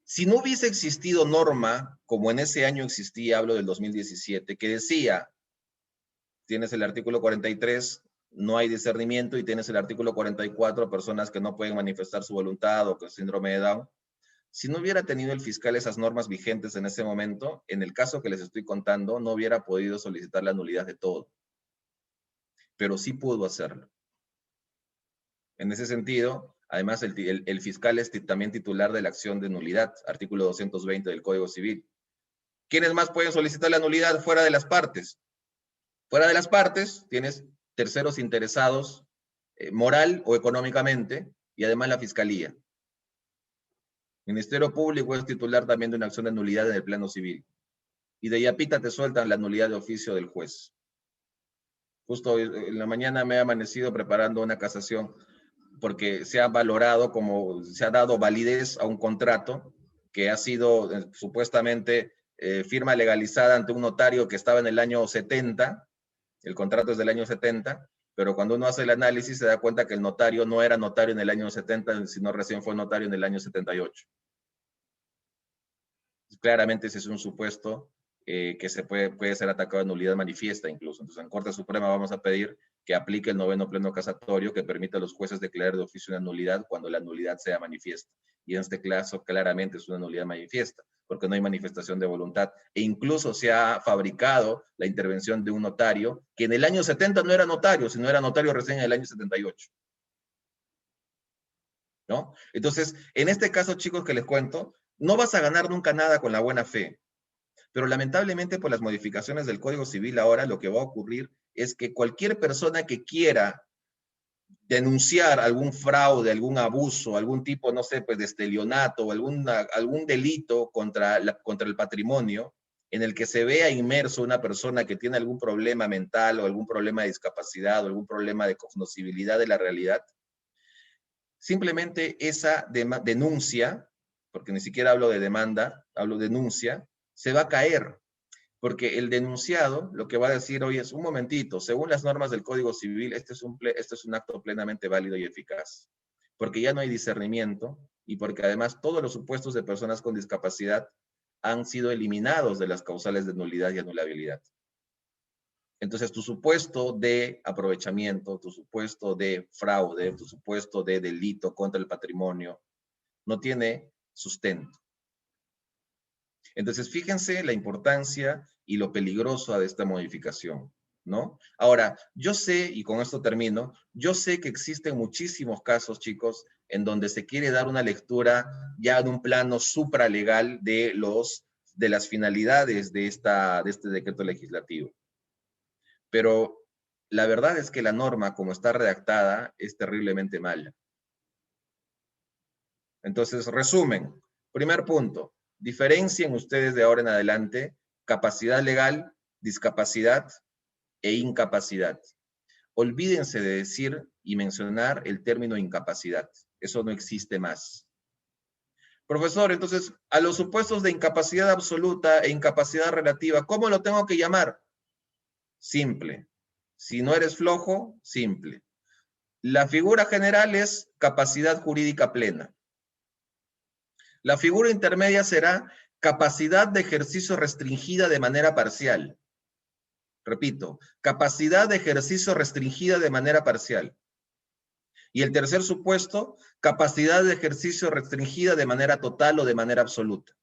si no hubiese existido norma, como en ese año existía, hablo del 2017, que decía, tienes el artículo 43, no hay discernimiento, y tienes el artículo 44, personas que no pueden manifestar su voluntad o con síndrome de Down. Si no hubiera tenido el fiscal esas normas vigentes en ese momento, en el caso que les estoy contando, no hubiera podido solicitar la nulidad de todo. Pero sí pudo hacerlo. En ese sentido, además, el fiscal es también titular de la acción de nulidad, artículo 220 del Código Civil. ¿Quiénes más pueden solicitar la nulidad fuera de las partes? Fuera de las partes, tienes terceros interesados, moral o económicamente, y además la fiscalía. El Ministerio Público es titular también de una acción de nulidad en el plano civil. Y de Yapita te sueltan la nulidad de oficio del juez. Justo en la mañana me he amanecido preparando una casación porque se ha valorado como, se ha dado validez a un contrato que ha sido supuestamente firma legalizada ante un notario que estaba en el año 70. El contrato es del año 70, pero cuando uno hace el análisis se da cuenta que el notario no era notario en el año 70, sino recién fue notario en el año 78. Claramente ese es un supuesto que se puede ser atacado de nulidad manifiesta incluso. Entonces en Corte Suprema vamos a pedir que aplique el 9º pleno casatorio que permita a los jueces declarar de oficio una nulidad cuando la nulidad sea manifiesta. Y en este caso claramente es una nulidad manifiesta, porque no hay manifestación de voluntad. E incluso se ha fabricado la intervención de un notario que en el año 70 no era notario, sino era notario recién en el año 78. ¿No? Entonces, en este caso, chicos, que les cuento, no vas a ganar nunca nada con la buena fe. Pero lamentablemente por las modificaciones del Código Civil ahora lo que va a ocurrir es que cualquier persona que quiera denunciar algún fraude, algún abuso, algún tipo, no sé, pues de estelionato o algún delito contra el patrimonio en el que se vea inmerso una persona que tiene algún problema mental o algún problema de discapacidad o algún problema de cognoscibilidad de la realidad, simplemente esa denuncia, porque ni siquiera hablo de demanda, hablo de denuncia, se va a caer, porque el denunciado lo que va a decir hoy es, un momentito, según las normas del Código Civil, este es un acto plenamente válido y eficaz, porque ya no hay discernimiento y porque además todos los supuestos de personas con discapacidad han sido eliminados de las causales de nulidad y anulabilidad. Entonces, tu supuesto de aprovechamiento, tu supuesto de fraude, tu supuesto de delito contra el patrimonio, no tiene sustento. Entonces, fíjense la importancia y lo peligroso de esta modificación, ¿no? Ahora, yo sé, y con esto termino, yo sé que existen muchísimos casos, chicos, en donde se quiere dar una lectura ya en un plano supralegal de las finalidades de este decreto legislativo. Pero la verdad es que la norma, como está redactada, es terriblemente mala. Entonces, resumen. Primer punto. Diferencien ustedes de ahora en adelante capacidad legal, discapacidad e incapacidad. Olvídense de decir y mencionar el término incapacidad. Eso no existe más. Profesor, entonces, a los supuestos de incapacidad absoluta e incapacidad relativa, ¿cómo lo tengo que llamar? Simple. Si no eres flojo, simple. La figura general es capacidad jurídica plena. La figura intermedia será capacidad de ejercicio restringida de manera parcial. Repito, capacidad de ejercicio restringida de manera parcial. Y el tercer supuesto, capacidad de ejercicio restringida de manera total o de manera absoluta.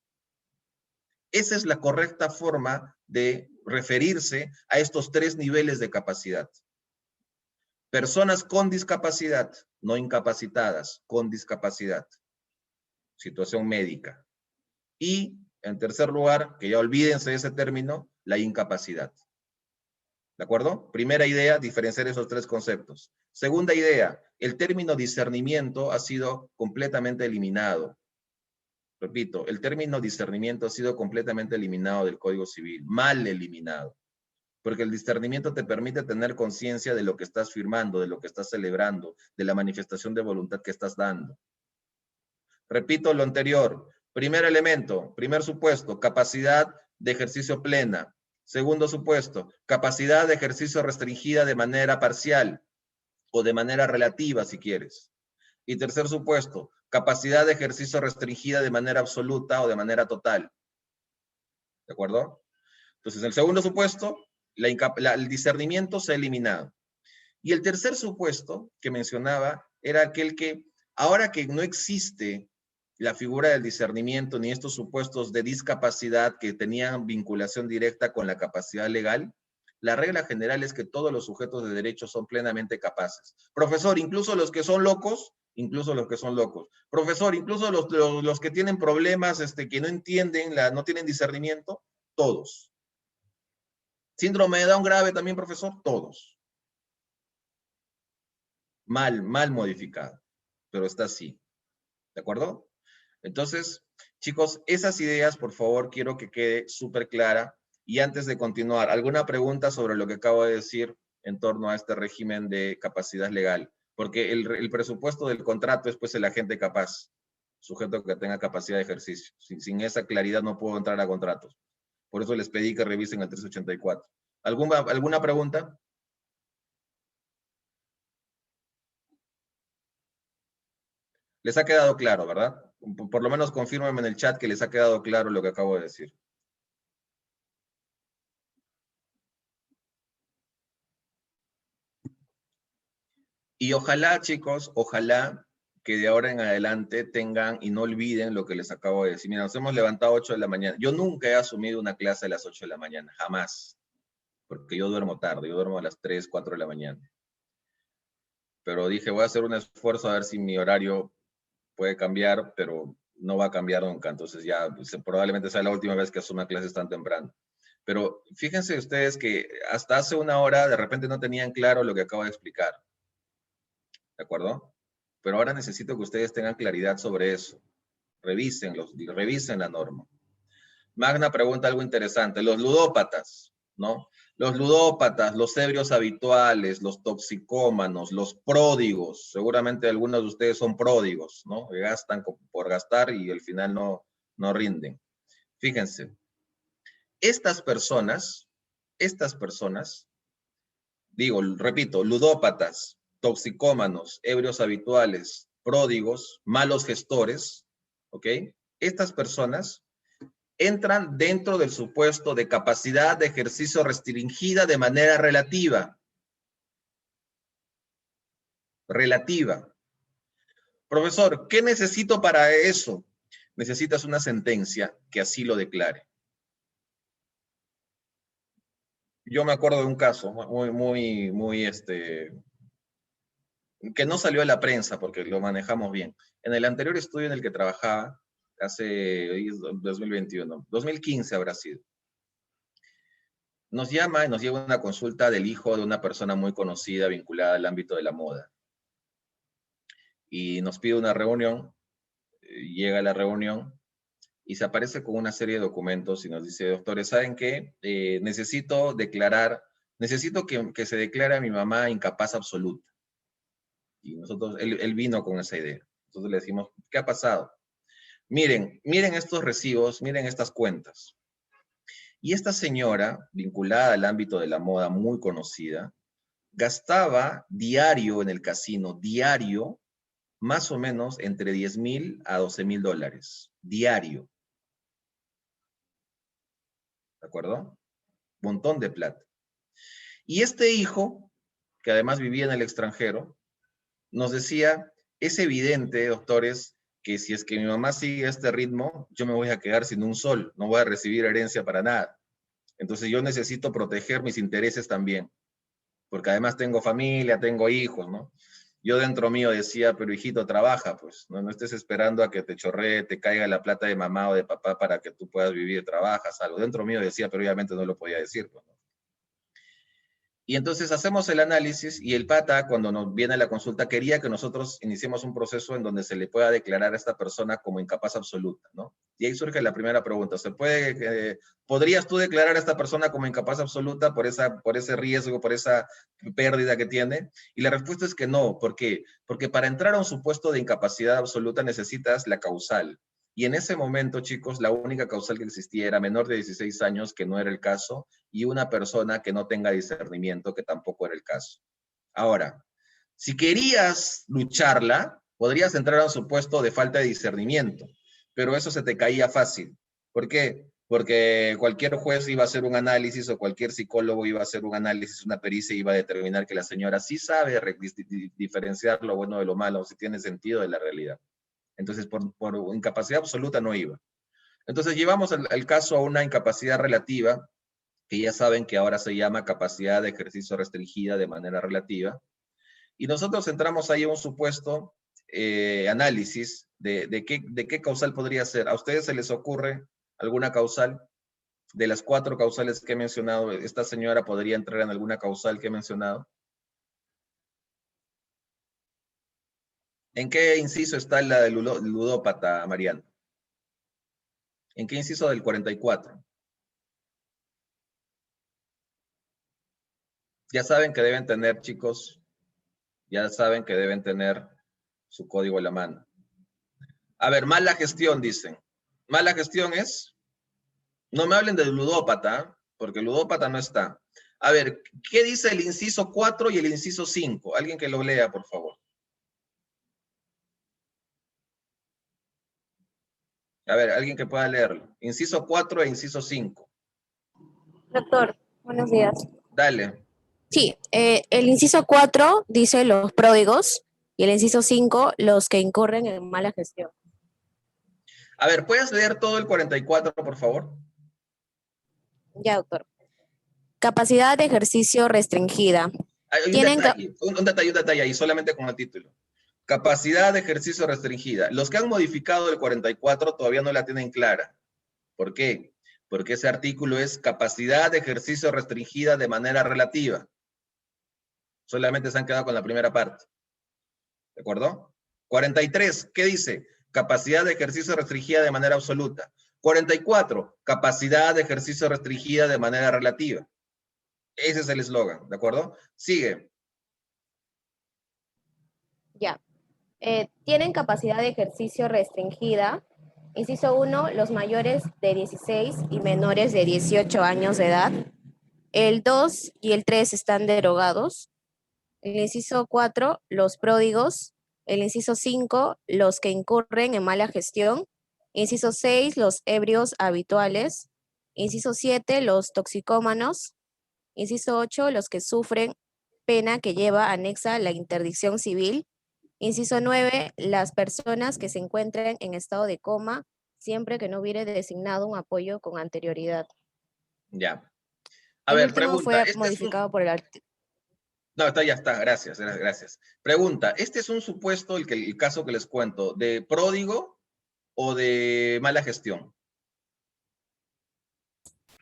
Esa es la correcta forma de referirse a estos tres niveles de capacidad. Personas con discapacidad, no incapacitadas, con discapacidad. Situación médica. Y, en tercer lugar, que ya olvídense de ese término, la incapacidad. ¿De acuerdo? Primera idea, diferenciar esos tres conceptos. Segunda idea, el término discernimiento ha sido completamente eliminado. Repito, el término discernimiento ha sido completamente eliminado del Código Civil, mal eliminado. Porque el discernimiento te permite tener conciencia de lo que estás firmando, de lo que estás celebrando, de la manifestación de voluntad que estás dando. Repito lo anterior. Primer elemento, primer supuesto, capacidad de ejercicio plena. Segundo supuesto, capacidad de ejercicio restringida de manera parcial o de manera relativa, si quieres. Y tercer supuesto, capacidad de ejercicio restringida de manera absoluta o de manera total. ¿De acuerdo? Entonces, el segundo supuesto, el discernimiento se ha eliminado. Y el tercer supuesto que mencionaba era aquel que, ahora que no existe la figura del discernimiento ni estos supuestos de discapacidad que tenían vinculación directa con la capacidad legal, la regla general es que todos los sujetos de derecho son plenamente capaces. Profesor, incluso los que son locos, Profesor, incluso los que tienen problemas, que no entienden, no tienen discernimiento, todos. Síndrome de Down grave también, profesor, todos. Mal modificado, pero está así. ¿De acuerdo? Entonces, chicos, esas ideas, por favor, quiero que quede súper clara. Y antes de continuar, ¿alguna pregunta sobre lo que acabo de decir en torno a este régimen de capacidad legal? Porque el presupuesto del contrato es pues el agente capaz, sujeto que tenga capacidad de ejercicio. Sin esa claridad no puedo entrar a contratos. Por eso les pedí que revisen el 384. ¿Alguna pregunta? Les ha quedado claro, ¿verdad? Por lo menos confírmenme en el chat que les ha quedado claro lo que acabo de decir. Y ojalá, chicos, ojalá que de ahora en adelante tengan y no olviden lo que les acabo de decir. Mira, nos hemos levantado 8 de la mañana. Yo nunca he asumido una clase a las 8 de la mañana, jamás. Porque yo duermo tarde, yo duermo a las 3, 4 de la mañana. Pero dije, voy a hacer un esfuerzo a ver si mi horario puede cambiar, pero no va a cambiar nunca. Entonces ya probablemente sea la última vez que asuma clases tan temprano. Pero fíjense ustedes que hasta hace una hora de repente no tenían claro lo que acabo de explicar. ¿De acuerdo? Pero ahora necesito que ustedes tengan claridad sobre eso. Revisen la norma. Magna pregunta algo interesante. Los ludópatas, ¿no? Los ludópatas, los ebrios habituales, los toxicómanos, los pródigos. Seguramente algunos de ustedes son pródigos, ¿no? Que gastan por gastar y al final no rinden. Fíjense. Estas personas, digo, repito, ludópatas, toxicómanos, ebrios habituales, pródigos, malos gestores, ¿ok? Estas personas entran dentro del supuesto de capacidad de ejercicio restringida de manera relativa. Relativa. Profesor, ¿qué necesito para eso? Necesitas una sentencia que así lo declare. Yo me acuerdo de un caso que no salió a la prensa porque lo manejamos bien. En el anterior estudio en el que trabajaba, hace 2021, 2015 habrá sido. Nos llama y nos lleva una consulta del hijo de una persona muy conocida vinculada al ámbito de la moda. Y nos pide una reunión, llega a la reunión y se aparece con una serie de documentos y nos dice, doctores, ¿saben qué? Necesito que se declare a mi mamá incapaz absoluta. Y nosotros, él vino con esa idea. Entonces le decimos, ¿qué ha pasado? Miren estos recibos, miren estas cuentas. Y esta señora, vinculada al ámbito de la moda muy conocida, gastaba diario en el casino, diario, más o menos entre 10,000 a 12,000 dólares. Diario. ¿De acuerdo? Montón de plata. Y este hijo, que además vivía en el extranjero, nos decía, es evidente, doctores, que si es que mi mamá sigue este ritmo, yo me voy a quedar sin un sol, no voy a recibir herencia para nada. Entonces yo necesito proteger mis intereses también. porque además tengo familia, tengo hijos, ¿no? Yo dentro mío decía, pero hijito, trabaja, pues, no estés esperando a que te chorree, te caiga la plata de mamá o de papá para que tú puedas vivir, trabajas, algo. Dentro mío decía, pero obviamente no lo podía decir, pues, ¿no? Y entonces hacemos el análisis y el pata, cuando nos viene la consulta, quería que nosotros iniciemos un proceso en donde se le pueda declarar a esta persona como incapaz absoluta, ¿no? Y ahí surge la primera pregunta. ¿Podrías tú declarar a esta persona como incapaz absoluta por ese riesgo, por esa pérdida que tiene? Y la respuesta es que no. ¿Por qué? Porque para entrar a un supuesto de incapacidad absoluta necesitas la causal. Y en ese momento, chicos, la única causal que existía era menor de 16 años, que no era el caso, y una persona que no tenga discernimiento, que tampoco era el caso. Ahora, si querías lucharla, podrías entrar a un supuesto de falta de discernimiento, pero eso se te caía fácil. ¿Por qué? Porque cualquier juez iba a hacer un análisis o cualquier psicólogo iba a hacer un análisis, una pericia, y iba a determinar que la señora sí sabe diferenciar lo bueno de lo malo, si tiene sentido de la realidad. Entonces, por incapacidad absoluta no iba. Entonces, llevamos el caso a una incapacidad relativa, que ya saben que ahora se llama capacidad de ejercicio restringida de manera relativa. Y nosotros entramos ahí en un supuesto análisis de qué causal podría ser. ¿A ustedes se les ocurre alguna causal? De las 4 causales que he mencionado, ¿esta señora podría entrar en alguna causal que he mencionado? ¿En qué inciso está la del ludópata, Mariano? ¿En qué inciso del 44? Ya saben que deben tener, chicos, ya saben que deben tener su código en la mano. A ver, mala gestión, dicen. Mala gestión es, no me hablen del ludópata, porque el ludópata no está. A ver, ¿qué dice el inciso 4 y el inciso 5? Alguien que lo lea, por favor. A ver, alguien que pueda leerlo. Inciso 4 e inciso 5. Doctor, buenos días. Dale. Sí, el inciso 4 dice los pródigos y el inciso 5 los que incurren en mala gestión. A ver, ¿puedes leer todo el 44, por favor? Ya, doctor. Capacidad de ejercicio restringida. Hay un detalle ahí, solamente con el título. Capacidad de ejercicio restringida. Los que han modificado el 44 todavía no la tienen clara. ¿Por qué? Porque ese artículo es capacidad de ejercicio restringida de manera relativa. Solamente se han quedado con la primera parte. ¿De acuerdo? 43, ¿qué dice? Capacidad de ejercicio restringida de manera absoluta. 44, capacidad de ejercicio restringida de manera relativa. Ese es el eslogan, ¿de acuerdo? Sigue. Ya. Tienen capacidad de ejercicio restringida. Inciso 1, los mayores de 16 y menores de 18 años de edad. El 2 y el 3 están derogados. El inciso 4, los pródigos. El inciso 5, los que incurren en mala gestión. Inciso 6, los ebrios habituales. Inciso 7, los toxicómanos. Inciso 8, los que sufren pena que lleva anexa la interdicción civil. Inciso 9, las personas que se encuentren en estado de coma siempre que no hubiere designado un apoyo con anterioridad. Ya. A El ver, último pregunta. fue modificado por el artículo. No, ya está, gracias, gracias. Pregunta, ¿este es un supuesto, el caso que les cuento, de pródigo o de mala gestión?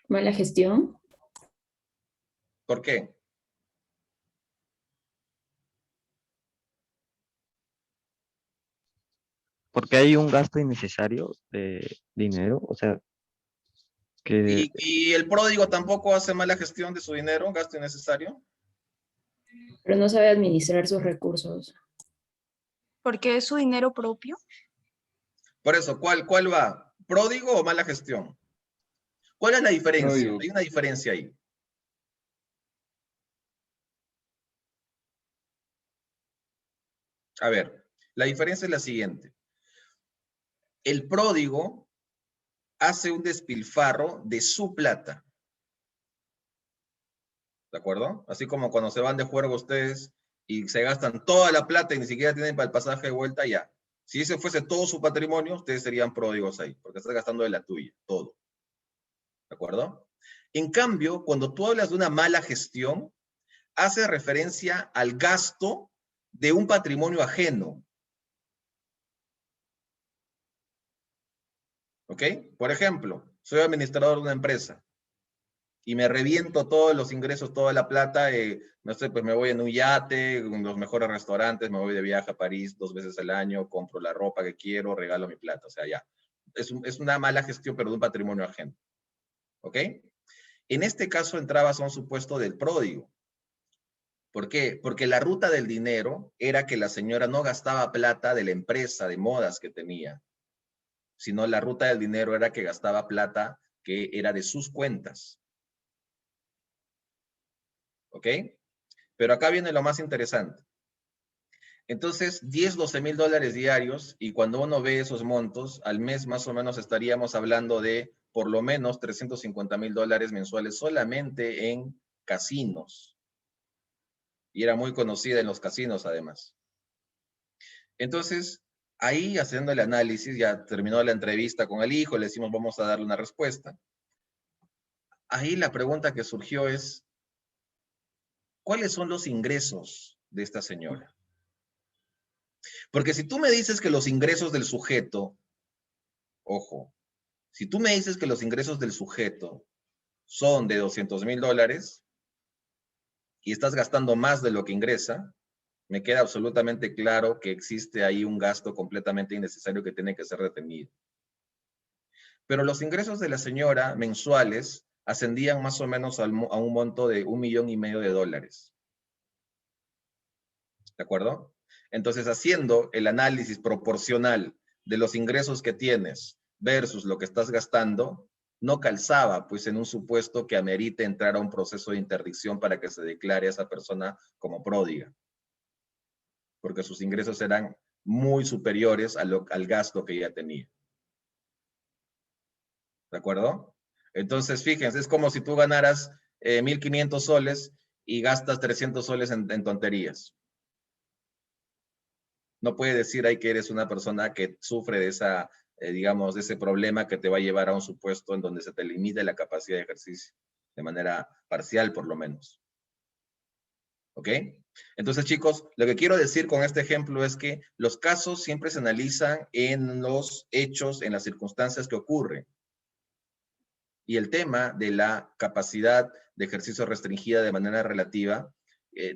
¿Mala gestión? ¿Por qué? Porque hay un gasto innecesario de dinero, o sea, que ¿Y el pródigo tampoco hace mala gestión de su dinero, gasto innecesario? pero no sabe administrar sus recursos. Porque es su dinero propio. Por eso, ¿cuál va? ¿Pródigo o mala gestión? ¿Cuál es la diferencia? Pródigo. Hay una diferencia ahí. A ver, la diferencia es la siguiente. El pródigo hace un despilfarro de su plata. ¿De acuerdo? Así como cuando se van de juerga ustedes y se gastan toda la plata y ni siquiera tienen para el pasaje de vuelta, ya. Si ese fuese todo su patrimonio, ustedes serían pródigos ahí, porque estás gastando de la tuya, todo. ¿De acuerdo? En cambio, cuando tú hablas de una mala gestión, hace referencia al gasto de un patrimonio ajeno. ¿Ok? Por ejemplo, soy administrador de una empresa y me reviento todos los ingresos, toda la plata, no sé, pues me voy en un yate, en los mejores restaurantes, me voy de viaje a París 2 veces al año, compro la ropa que quiero, regalo mi plata, o sea, ya. Es una mala gestión, pero de un patrimonio ajeno. ¿Ok? En este caso entrabas a un supuesto del pródigo. ¿Por qué? Porque la ruta del dinero era que la señora no gastaba plata de la empresa de modas que tenía, sino la ruta del dinero era que gastaba plata que era de sus cuentas. ¿Ok? Pero acá viene lo más interesante. Entonces, 10, 12 mil dólares diarios, y cuando uno ve esos montos, al mes más o menos estaríamos hablando de por lo menos 350 mil dólares mensuales solamente en casinos. Y era muy conocida en los casinos, además. Entonces, ahí haciendo el análisis, ya terminó la entrevista con el hijo, le decimos vamos a darle una respuesta. Ahí la pregunta que surgió es, ¿cuáles son los ingresos de esta señora? Porque si tú me dices que los ingresos del sujeto, ojo, si tú me dices que los ingresos del sujeto son de 200 mil dólares y estás gastando más de lo que ingresa, me queda absolutamente claro que existe ahí un gasto completamente innecesario que tiene que ser retenido. Pero los ingresos de la señora mensuales ascendían más o menos a un monto de $1,5 millones de dólares. ¿De acuerdo? Entonces, haciendo el análisis proporcional de los ingresos que tienes versus lo que estás gastando, no calzaba, pues, en un supuesto que amerite entrar a un proceso de interdicción para que se declare a esa persona como pródiga. Porque sus ingresos eran muy superiores al gasto que ella tenía. ¿De acuerdo? Entonces, fíjense, es como si tú ganaras 1.500 soles y gastas 300 soles en tonterías. No puede decir ahí que eres una persona que sufre de esa, digamos, de ese problema que te va a llevar a un supuesto en donde se te limite la capacidad de ejercicio, de manera parcial por lo menos. ¿Ok? Entonces, chicos, lo que quiero decir con este ejemplo es que los casos siempre se analizan en los hechos, en las circunstancias que ocurren. Y el tema de la capacidad de ejercicio restringida de manera relativa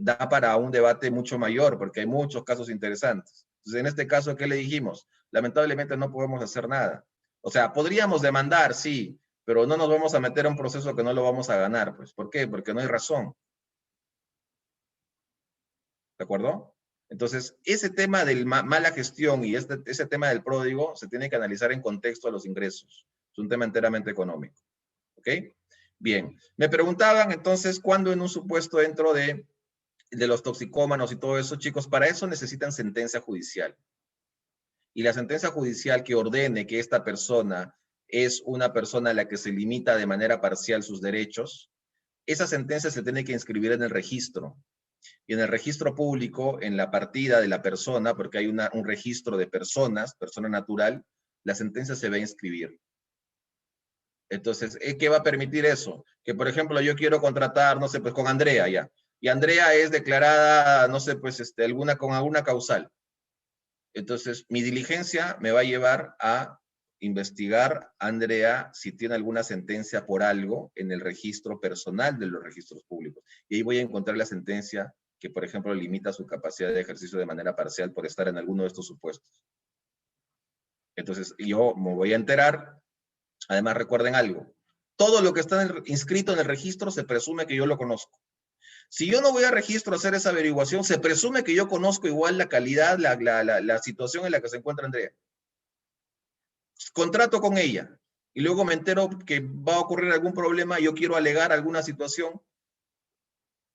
da para un debate mucho mayor, porque hay muchos casos interesantes. Entonces, en este caso, ¿qué le dijimos? Lamentablemente no podemos hacer nada. O sea, podríamos demandar, sí, pero no nos vamos a meter a un proceso que no lo vamos a ganar. Pues, ¿por qué? Porque no hay razón. ¿De acuerdo? Entonces, ese tema de mala gestión y ese tema del pródigo se tiene que analizar en contexto a los ingresos. Es un tema enteramente económico. ¿Ok? Bien. Me preguntaban entonces, ¿cuándo en un supuesto dentro de los toxicómanos y todo eso, chicos? Para eso necesitan sentencia judicial. Y la sentencia judicial que ordene que esta persona es una persona a la que se limita de manera parcial sus derechos, esa sentencia se tiene que inscribir en el registro. Y en el registro público, en la partida de la persona, porque hay un registro de personas, persona natural, la sentencia se va a inscribir. Entonces, ¿qué va a permitir eso? Que, por ejemplo, yo quiero contratar, no sé, pues con Andrea ya. Y Andrea es declarada, no sé, pues con alguna causal. Entonces, mi diligencia me va a llevar a investigar a Andrea si tiene alguna sentencia por algo en el registro personal de los registros públicos. Y ahí voy a encontrar la sentencia que, por ejemplo, limita su capacidad de ejercicio de manera parcial por estar en alguno de estos supuestos. Entonces, yo me voy a enterar. Además, recuerden algo. Todo lo que está inscrito en el registro se presume que yo lo conozco. Si yo no voy a registro a hacer esa averiguación, se presume que yo conozco igual la calidad, la situación en la que se encuentra Andrea. Contrato con ella y luego me entero que va a ocurrir algún problema, yo quiero alegar alguna situación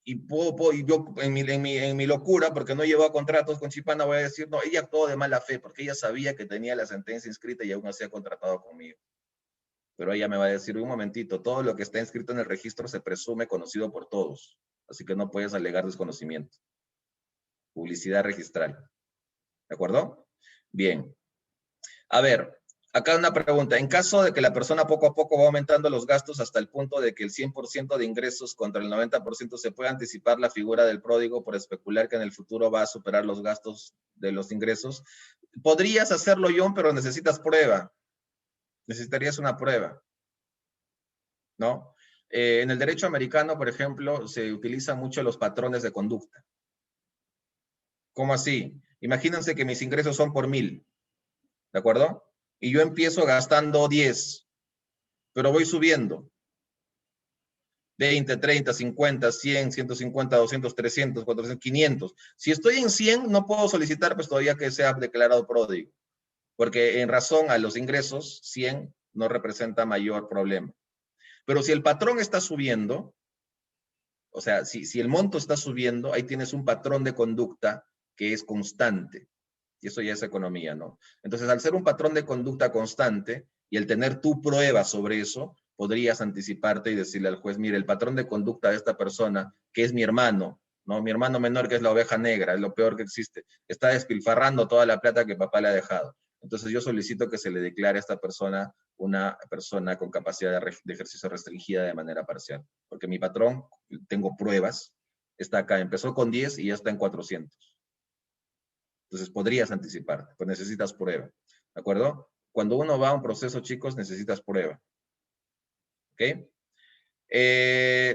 y yo en mi locura, porque no llevo contratos con Chipana, voy a decir, no, ella actuó de mala fe porque ella sabía que tenía la sentencia inscrita y aún así ha contratado conmigo. Pero ella me va a decir, un momentito, todo lo que está inscrito en el registro se presume conocido por todos, así que no puedes alegar desconocimiento. Publicidad registral. ¿De acuerdo? Bien. A ver, Acá una pregunta. En caso de que la persona poco a poco va aumentando los gastos hasta el punto de que el 100% de ingresos contra el 90% se puede anticipar la figura del pródigo por especular que en el futuro va a superar los gastos de los ingresos. Podrías hacerlo, John, pero necesitas prueba. Necesitarías una prueba, ¿no? En el derecho americano, por ejemplo, se utilizan mucho los patrones de conducta. ¿Cómo así? Imagínense que mis ingresos son por 1000, ¿de acuerdo? Y yo empiezo gastando 10, pero voy subiendo. 20, 30, 50, 100, 150, 200, 300, 400, 500. Si estoy en 100, no puedo solicitar pues todavía que sea declarado pródigo, porque en razón a los ingresos, 100 no representa mayor problema. Pero si el patrón está subiendo, o sea, si el monto está subiendo, ahí tienes un patrón de conducta que es constante. Y eso ya es economía, ¿no? Entonces, al ser un patrón de conducta constante y el tener tu prueba sobre eso, podrías anticiparte y decirle al juez, mire, el patrón de conducta de esta persona, que es mi hermano, ¿no? Mi hermano menor, que es la oveja negra, es lo peor que existe, está despilfarrando toda la plata que papá le ha dejado. Entonces, yo solicito que se le declare a esta persona una persona con capacidad de ejercicio restringida de manera parcial. Porque mi patrón, tengo pruebas, está acá, empezó con 10 y ya está en 400. Entonces podrías anticiparte, pues necesitas prueba, ¿de acuerdo? Cuando uno va a un proceso, chicos, necesitas prueba. ¿Ok?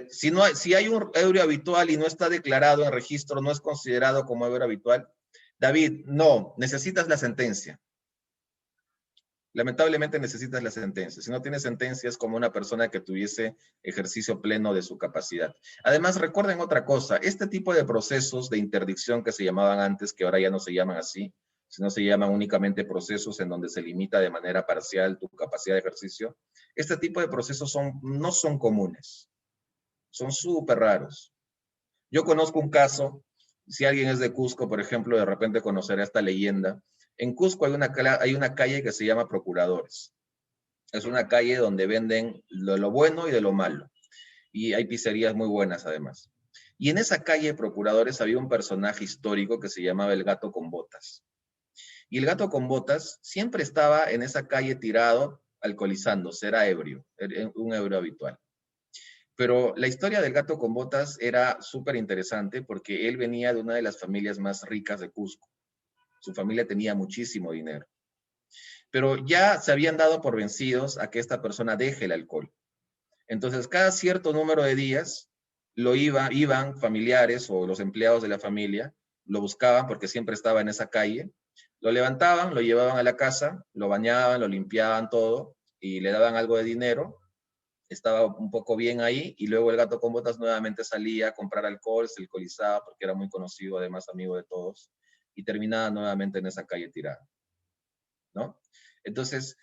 Si hay un euro habitual y no está declarado en registro, no es considerado como euro habitual. David, no, necesitas la sentencia. Lamentablemente necesitas la sentencia. Si no tienes sentencia, es como una persona que tuviese ejercicio pleno de su capacidad. Además, recuerden otra cosa, este tipo de procesos de interdicción que se llamaban antes, que ahora ya no se llaman así, sino se llaman únicamente procesos en donde se limita de manera parcial tu capacidad de ejercicio, este tipo de procesos no son comunes, son súper raros. Yo conozco un caso, si alguien es de Cusco, por ejemplo, de repente conocerá esta leyenda. En Cusco hay una calle que se llama Procuradores. Es una calle donde venden de lo bueno y de lo malo. Y hay pizzerías muy buenas además. Y en esa calle Procuradores había un personaje histórico que se llamaba el Gato con Botas. Y el Gato con Botas siempre estaba en esa calle tirado, alcoholizándose, era ebrio, un ebrio habitual. Pero la historia del Gato con Botas era súper interesante porque él venía de una de las familias más ricas de Cusco. Su familia tenía muchísimo dinero. Pero ya se habían dado por vencidos a que esta persona deje el alcohol. Entonces, cada cierto número de días iban familiares o los empleados de la familia, lo buscaban porque siempre estaba en esa calle, lo levantaban, lo llevaban a la casa, lo bañaban, lo limpiaban todo y le daban algo de dinero. Estaba un poco bien ahí y luego el Gato con Botas nuevamente salía a comprar alcohol, se alcoholizaba porque era muy conocido, además amigo de todos, y terminaba nuevamente en esa calle tirada, ¿no? Entonces,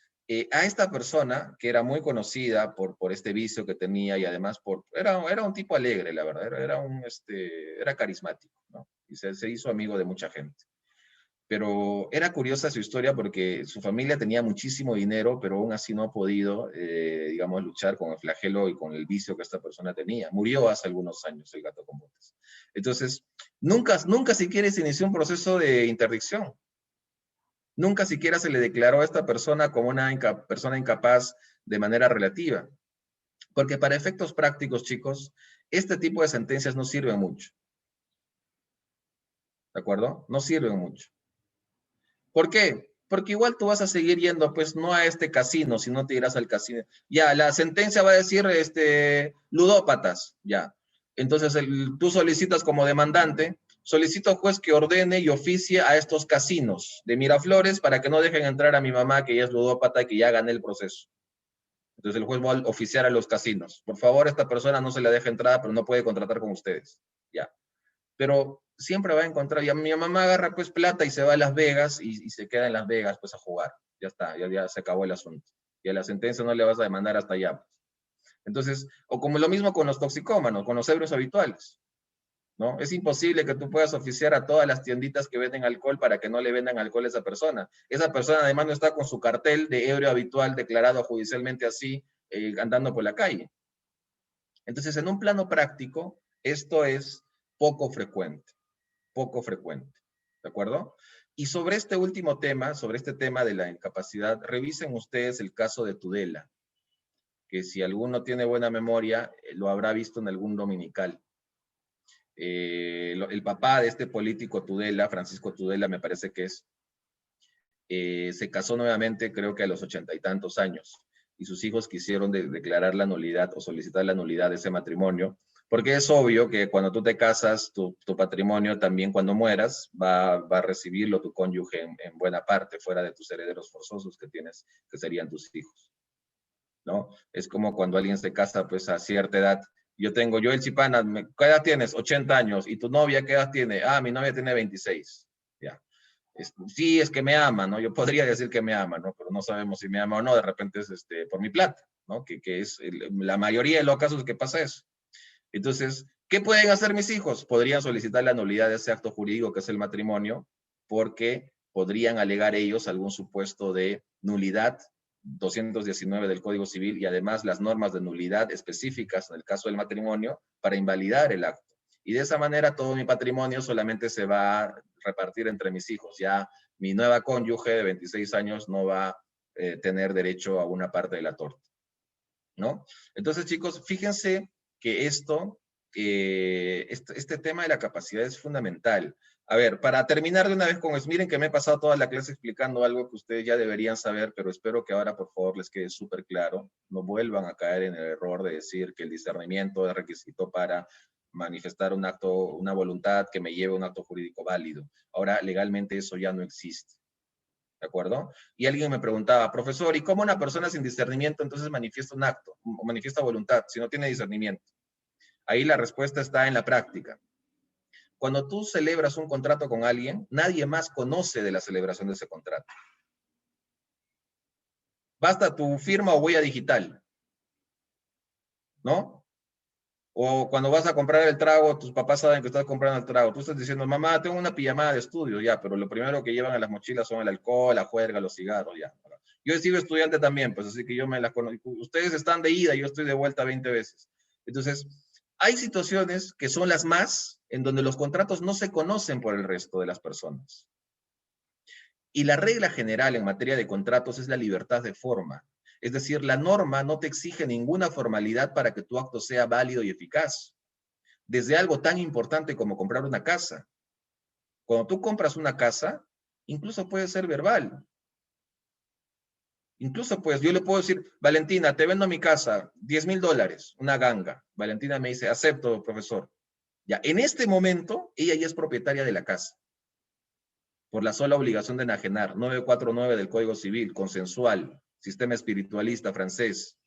a esta persona, que era muy conocida por este vicio que tenía y además era un tipo alegre, la verdad, era carismático, ¿no? Y se hizo amigo de mucha gente. Pero era curiosa su historia porque su familia tenía muchísimo dinero, pero aún así no ha podido, digamos, luchar con el flagelo y con el vicio que esta persona tenía. Murió hace algunos años el Gato con Botas. Entonces, nunca siquiera se inició un proceso de interdicción. Nunca siquiera se le declaró a esta persona como una persona incapaz de manera relativa. Porque para efectos prácticos, chicos, este tipo de sentencias no sirven mucho. ¿De acuerdo? No sirven mucho. ¿Por qué? Porque igual tú vas a seguir yendo, pues, no a este casino, si no te irás al casino. Ya, la sentencia va a decir, ludópatas, ya. Entonces, tú solicitas como demandante, solicito al juez que ordene y oficie a estos casinos de Miraflores para que no dejen entrar a mi mamá, que ya es ludópata y que ya gané el proceso. Entonces, el juez va a oficiar a los casinos. Por favor, esta persona no se le deja entrada, pero no puede contratar con ustedes. Ya. Pero siempre va a encontrar, y a mi mamá agarra pues plata y se va a Las Vegas y se queda en Las Vegas pues a jugar. Ya está, ya se acabó el asunto. Y a la sentencia no le vas a demandar hasta allá. Entonces, o como lo mismo con los toxicómanos, con los ebrios habituales, ¿no? Es imposible que tú puedas oficiar a todas las tienditas que venden alcohol para que no le vendan alcohol a esa persona. Esa persona además no está con su cartel de ebrio habitual declarado judicialmente así, andando por la calle. Entonces, en un plano práctico, esto es poco frecuente, ¿de acuerdo? Y sobre este último tema, sobre este tema de la incapacidad, revisen ustedes el caso de Tudela, que si alguno tiene buena memoria, lo habrá visto en algún dominical. El papá de este político Tudela, Francisco Tudela me parece que es, se casó nuevamente creo que a los 80 y tantos años, y sus hijos quisieron declarar la nulidad o solicitar la nulidad de ese matrimonio, porque es obvio que cuando tú te casas, tu patrimonio también cuando mueras va a recibirlo tu cónyuge en buena parte, fuera de tus herederos forzosos que tienes, que serían tus hijos, ¿no? Es como cuando alguien se casa pues a cierta edad. Yo el Chipana, ¿qué edad tienes? 80 años. ¿Y tu novia qué edad tiene? Ah, mi novia tiene 26. Ya. Sí, es que me ama, ¿no? Yo podría decir que me ama, ¿no? Pero no sabemos si me ama o no, de repente es por mi plata, ¿no? Que es la mayoría de los casos que pasa eso. Entonces, ¿qué pueden hacer mis hijos? Podrían solicitar la nulidad de ese acto jurídico que es el matrimonio, porque podrían alegar ellos algún supuesto de nulidad 219 del Código Civil y además las normas de nulidad específicas en el caso del matrimonio para invalidar el acto. Y de esa manera todo mi patrimonio solamente se va a repartir entre mis hijos. Ya mi nueva cónyuge de 26 años no va a tener derecho a una parte de la torta, ¿no? Entonces, chicos, fíjense que este tema de la capacidad es fundamental. A ver, para terminar de una vez con eso, miren que me he pasado toda la clase explicando algo que ustedes ya deberían saber, pero espero que ahora por favor les quede súper claro. No vuelvan a caer en el error de decir que el discernimiento es requisito para manifestar un acto, una voluntad que me lleve a un acto jurídico válido. Ahora, legalmente eso ya no existe. ¿De acuerdo? Y alguien me preguntaba, profesor, ¿y cómo una persona sin discernimiento entonces manifiesta un acto, o manifiesta voluntad, si no tiene discernimiento? Ahí la respuesta está en la práctica. Cuando tú celebras un contrato con alguien, nadie más conoce de la celebración de ese contrato. Basta tu firma o huella digital, ¿no? O cuando vas a comprar el trago, tus papás saben que estás comprando el trago. Tú estás diciendo, mamá, tengo una pijamada de estudio, ya, pero lo primero que llevan en las mochilas son el alcohol, la juerga, los cigarros, ya. Yo he sido estudiante también, pues así que yo me las conozco. Ustedes están de ida, yo estoy de vuelta 20 veces. Entonces, hay situaciones que son las más, en donde los contratos no se conocen por el resto de las personas. Y la regla general en materia de contratos es la libertad de forma. Es decir, la norma no te exige ninguna formalidad para que tu acto sea válido y eficaz. Desde algo tan importante como comprar una casa. Cuando tú compras una casa, incluso puede ser verbal. Incluso pues yo le puedo decir, Valentina, te vendo mi casa, $10,000, una ganga. Valentina me dice, acepto, profesor. Ya, en este momento, ella ya es propietaria de la casa. Por la sola obligación de enajenar, 949 del Código Civil, consensual, sistema espiritualista francés.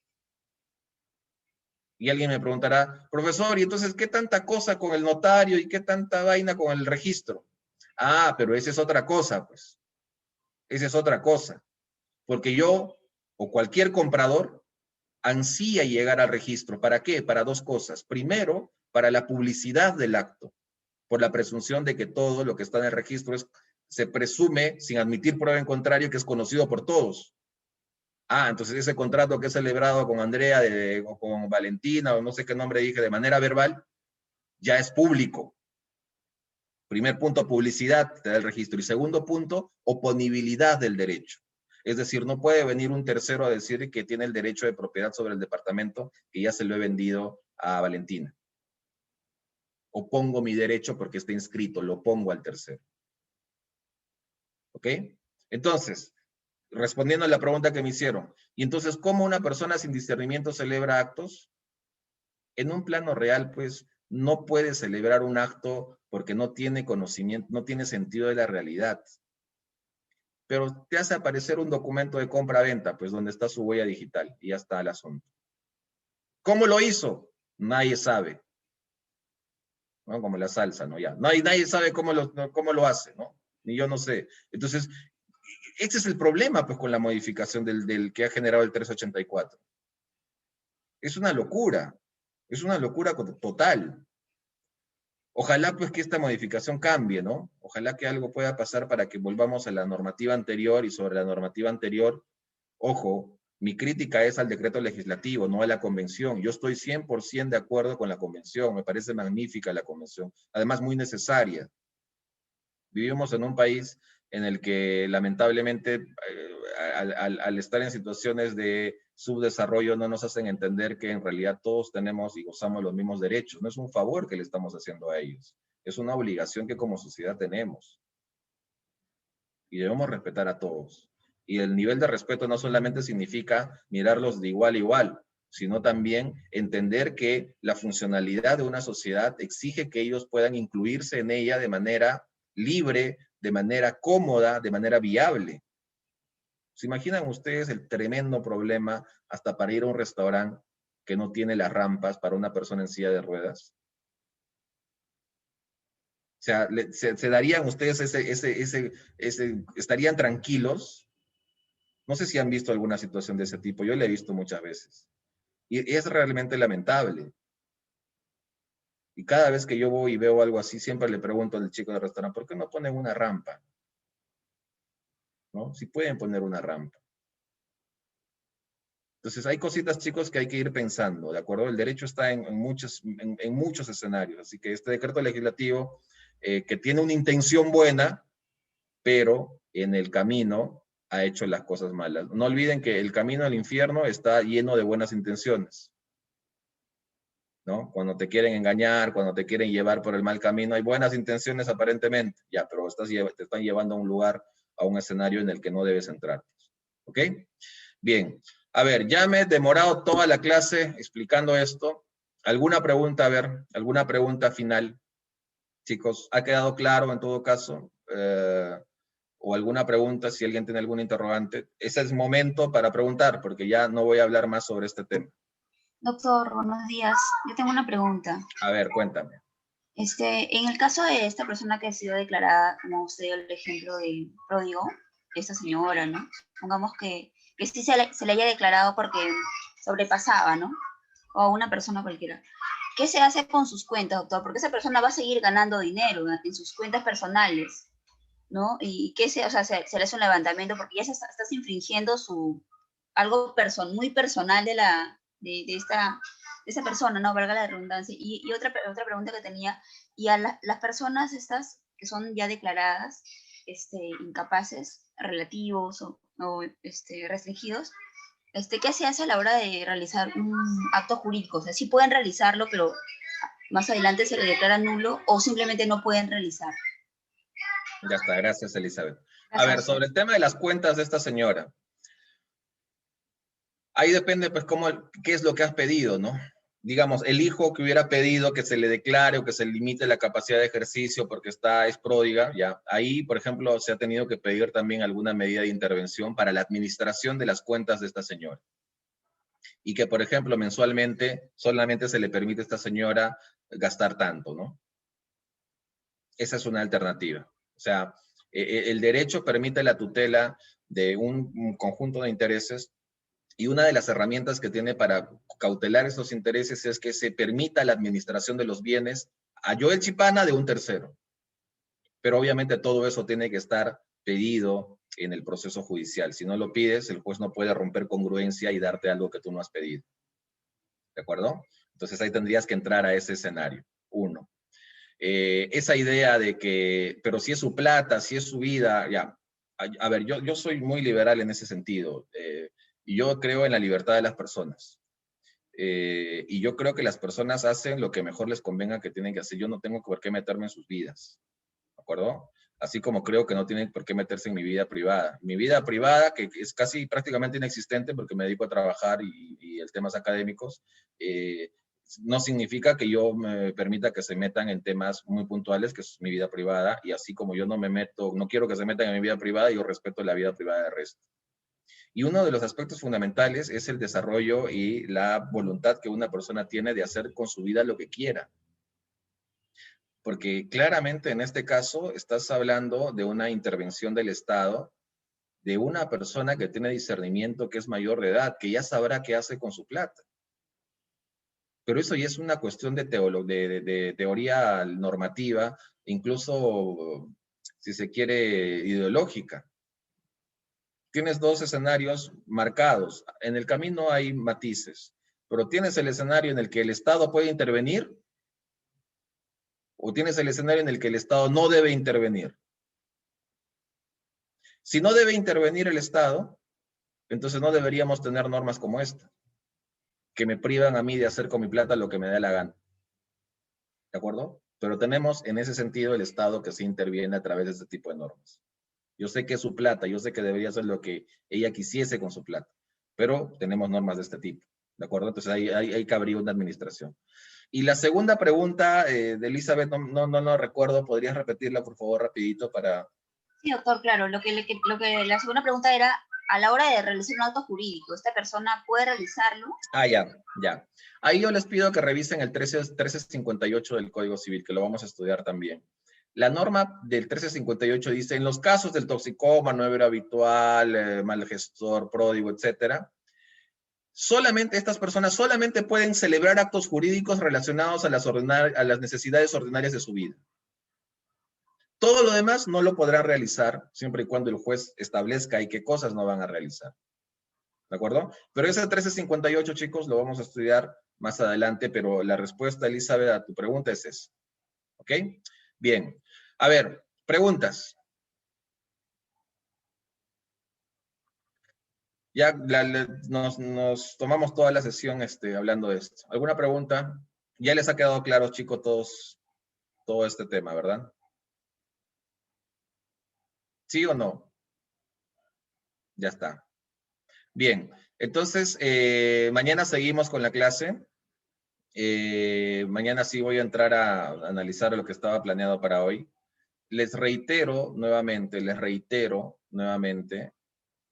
Y alguien me preguntará, profesor, ¿y entonces qué tanta cosa con el notario y qué tanta vaina con el registro? Ah, pero esa es otra cosa, pues. Esa es otra cosa. Porque yo, o cualquier comprador, ansía llegar al registro. ¿Para qué? Para dos cosas. Primero, para la publicidad del acto, por la presunción de que todo lo que está en el registro se presume, sin admitir prueba en contrario, que es conocido por todos. Ah, entonces ese contrato que he celebrado con Andrea o con Valentina, o no sé qué nombre dije, de manera verbal, ya es público. Primer punto, publicidad, te da el registro. Y segundo punto, oponibilidad del derecho. Es decir, no puede venir un tercero a decir que tiene el derecho de propiedad sobre el departamento que ya se lo he vendido a Valentina. Opongo mi derecho porque está inscrito, lo pongo al tercero. ¿Ok? Entonces, respondiendo a la pregunta que me hicieron, y entonces, ¿cómo una persona sin discernimiento celebra actos? En un plano real, pues, no puede celebrar un acto porque no tiene conocimiento, no tiene sentido de la realidad. Pero te hace aparecer un documento de compra-venta, pues, donde está su huella digital, y ya está el asunto. ¿Cómo lo hizo? Nadie sabe. ¿No? Como la salsa, ¿no? Ya. Nadie sabe cómo lo hace, ¿no? Ni yo no sé. Entonces, ese es el problema, pues, con la modificación del que ha generado el 384. Es una locura total. Ojalá, pues, que esta modificación cambie, ¿no? Ojalá que algo pueda pasar para que volvamos a la normativa anterior, y sobre la normativa anterior, ojo, mi crítica es al decreto legislativo, no a la convención. Yo estoy 100% de acuerdo con la convención, me parece magnífica la convención, además muy necesaria. Vivimos en un país en el que lamentablemente al estar en situaciones de subdesarrollo no nos hacen entender que en realidad todos tenemos y gozamos los mismos derechos. No es un favor que le estamos haciendo a ellos, es una obligación que como sociedad tenemos. Y debemos respetar a todos. Y el nivel de respeto no solamente significa mirarlos de igual a igual, sino también entender que la funcionalidad de una sociedad exige que ellos puedan incluirse en ella de manera libre, de manera cómoda, de manera viable. ¿Se imaginan ustedes el tremendo problema hasta para ir a un restaurante que no tiene las rampas para una persona en silla de ruedas? O sea, ¿se darían ustedes estarían tranquilos? No sé si han visto alguna situación de ese tipo, yo la he visto muchas veces. Y es realmente lamentable. Y cada vez que yo voy y veo algo así, siempre le pregunto al chico del restaurante, ¿por qué no ponen una rampa? ¿No? Si pueden poner una rampa. Entonces hay cositas, chicos, que hay que ir pensando, ¿de acuerdo? El derecho está en muchos escenarios, así que este decreto legislativo, que tiene una intención buena, pero en el camino ha hecho las cosas malas. No olviden que el camino al infierno está lleno de buenas intenciones, ¿no? Cuando te quieren engañar, cuando te quieren llevar por el mal camino, hay buenas intenciones aparentemente, ya, pero te están llevando a un lugar, a un escenario en el que no debes entrar. ¿Ok? Bien. A ver, ya me he demorado toda la clase explicando esto. ¿Alguna pregunta? A ver, ¿alguna pregunta final? Chicos, ¿ha quedado claro en todo caso? O alguna pregunta, si alguien tiene algún interrogante. Ese es momento para preguntar, porque ya no voy a hablar más sobre este tema. Doctor, buenos días. Yo tengo una pregunta. A ver, cuéntame. En el caso de esta persona que ha sido declarada, como usted dio el ejemplo de pródigo, esta señora, ¿no? Pongamos que sí se le haya declarado porque sobrepasaba, ¿no? O a una persona cualquiera. ¿Qué se hace con sus cuentas, doctor? Porque esa persona va a seguir ganando dinero en sus cuentas personales, ¿no? Y se le hace un levantamiento porque ya estás infringiendo algo muy personal de esa persona, ¿no? Valga la redundancia. Y otra pregunta que tenía, y a las personas estas que son ya declaradas incapaces, relativos o restringidos, ¿qué se hace a la hora de realizar un acto jurídico? O sea, sí pueden realizarlo, pero más adelante se le declara nulo o simplemente no pueden realizar. Ya está, gracias, Elizabeth. Gracias. A ver, sobre el tema de las cuentas de esta señora. Ahí depende, pues, qué es lo que has pedido, ¿no? Digamos, el hijo que hubiera pedido que se le declare o que se limite la capacidad de ejercicio porque es pródiga, ya. Ahí, por ejemplo, se ha tenido que pedir también alguna medida de intervención para la administración de las cuentas de esta señora. Y que, por ejemplo, mensualmente solamente se le permite a esta señora gastar tanto, ¿no? Esa es una alternativa. O sea, el derecho permite la tutela de un conjunto de intereses. Y una de las herramientas que tiene para cautelar esos intereses es que se permita la administración de los bienes a Joel Chipana de un tercero. Pero obviamente todo eso tiene que estar pedido en el proceso judicial. Si no lo pides, el juez no puede romper congruencia y darte algo que tú no has pedido. ¿De acuerdo? Entonces ahí tendrías que entrar a ese escenario. Uno. Esa idea de que, pero si es su plata, si es su vida, ya. A ver, yo soy muy liberal en ese sentido. Y yo creo en la libertad de las personas. Y yo creo que las personas hacen lo que mejor les convenga que tienen que hacer. Yo no tengo por qué meterme en sus vidas. ¿De acuerdo? Así como creo que no tienen por qué meterse en mi vida privada. Mi vida privada, que es casi prácticamente inexistente porque me dedico a trabajar y el temas académicos, no significa que yo me permita que se metan en temas muy puntuales, que es mi vida privada, y así como yo no me meto, no quiero que se metan en mi vida privada, yo respeto la vida privada del resto. Y uno de los aspectos fundamentales es el desarrollo y la voluntad que una persona tiene de hacer con su vida lo que quiera. Porque claramente en este caso estás hablando de una intervención del Estado, de una persona que tiene discernimiento, que es mayor de edad, que ya sabrá qué hace con su plata. Pero eso ya es una cuestión de teoría normativa, incluso, si se quiere, ideológica. Tienes dos escenarios marcados. En el camino hay matices, pero tienes el escenario en el que el Estado puede intervenir o tienes el escenario en el que el Estado no debe intervenir. Si no debe intervenir el Estado, entonces no deberíamos tener normas como esta, que me privan a mí de hacer con mi plata lo que me dé la gana. ¿De acuerdo? Pero tenemos en ese sentido el Estado que sí interviene a través de este tipo de normas. Yo sé que es su plata, yo sé que debería hacer lo que ella quisiese con su plata, pero tenemos normas de este tipo. ¿De acuerdo? Entonces ahí cabría una administración. Y la segunda pregunta de Elizabeth, no recuerdo, ¿podrías repetirla por favor rapidito para... Sí, doctor, claro. La segunda pregunta era, a la hora de realizar un acto jurídico, ¿esta persona puede realizarlo? Ah, ya. Ahí yo les pido que revisen el 1358 del Código Civil, que lo vamos a estudiar también. La norma del 1358 dice, en los casos del toxicómano, ebrio habitual, mal gestor, pródigo, etcétera, solamente estas personas solamente pueden celebrar actos jurídicos relacionados a las necesidades ordinarias de su vida. Todo lo demás no lo podrán realizar siempre y cuando el juez establezca y qué cosas no van a realizar. ¿De acuerdo? Pero ese 1358, chicos, lo vamos a estudiar más adelante, pero la respuesta, Elizabeth, a tu pregunta es esa. ¿Ok? Bien. A ver, preguntas. Ya nos tomamos toda la sesión hablando de esto. ¿Alguna pregunta? Ya les ha quedado claro, chicos, todo este tema, ¿verdad? ¿Sí o no? Ya está. Bien, entonces mañana seguimos con la clase. Mañana sí voy a entrar a analizar lo que estaba planeado para hoy. Les reitero nuevamente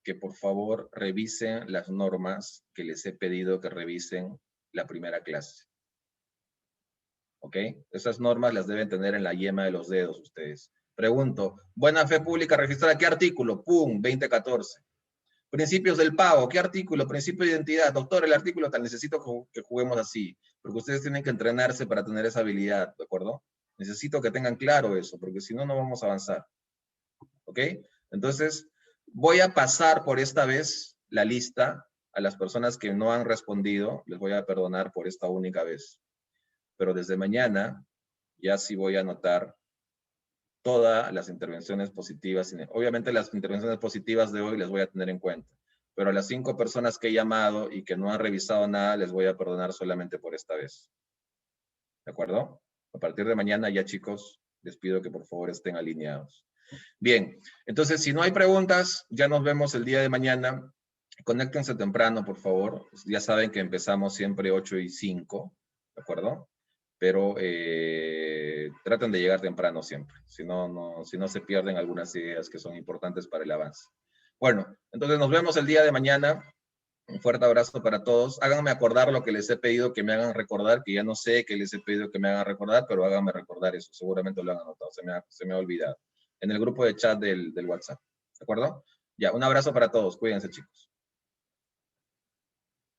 que por favor revisen las normas que les he pedido que revisen la primera clase. ¿Ok? Esas normas las deben tener en la yema de los dedos ustedes. Pregunto, buena fe pública registrada, ¿qué artículo? ¡Pum! 2014. Principios del pago, ¿qué artículo? Principio de identidad. Doctor, el artículo tal, necesito que juguemos así, porque ustedes tienen que entrenarse para tener esa habilidad, ¿de acuerdo? Necesito que tengan claro eso, porque si no, no vamos a avanzar. ¿Ok? Entonces, voy a pasar por esta vez la lista a las personas que no han respondido, les voy a perdonar por esta única vez. Pero desde mañana ya sí voy a anotar todas las intervenciones positivas. Obviamente las intervenciones positivas de hoy les voy a tener en cuenta, pero a las 5 personas que he llamado y que no han revisado nada, les voy a perdonar solamente por esta vez. ¿De acuerdo? A partir de mañana ya, chicos, les pido que por favor estén alineados. Bien, entonces si no hay preguntas, ya nos vemos el día de mañana. Conéctense temprano, por favor. Ya saben que empezamos siempre 8:05, ¿de acuerdo? Pero traten de llegar temprano siempre, si no se pierden algunas ideas que son importantes para el avance. Bueno, entonces nos vemos el día de mañana. Un fuerte abrazo para todos. Háganme acordar lo que les he pedido que me hagan recordar, que ya no sé qué les he pedido que me hagan recordar, pero háganme recordar eso. Seguramente lo han anotado, se me ha olvidado. En el grupo de chat del WhatsApp. ¿De acuerdo? Ya, un abrazo para todos. Cuídense, chicos.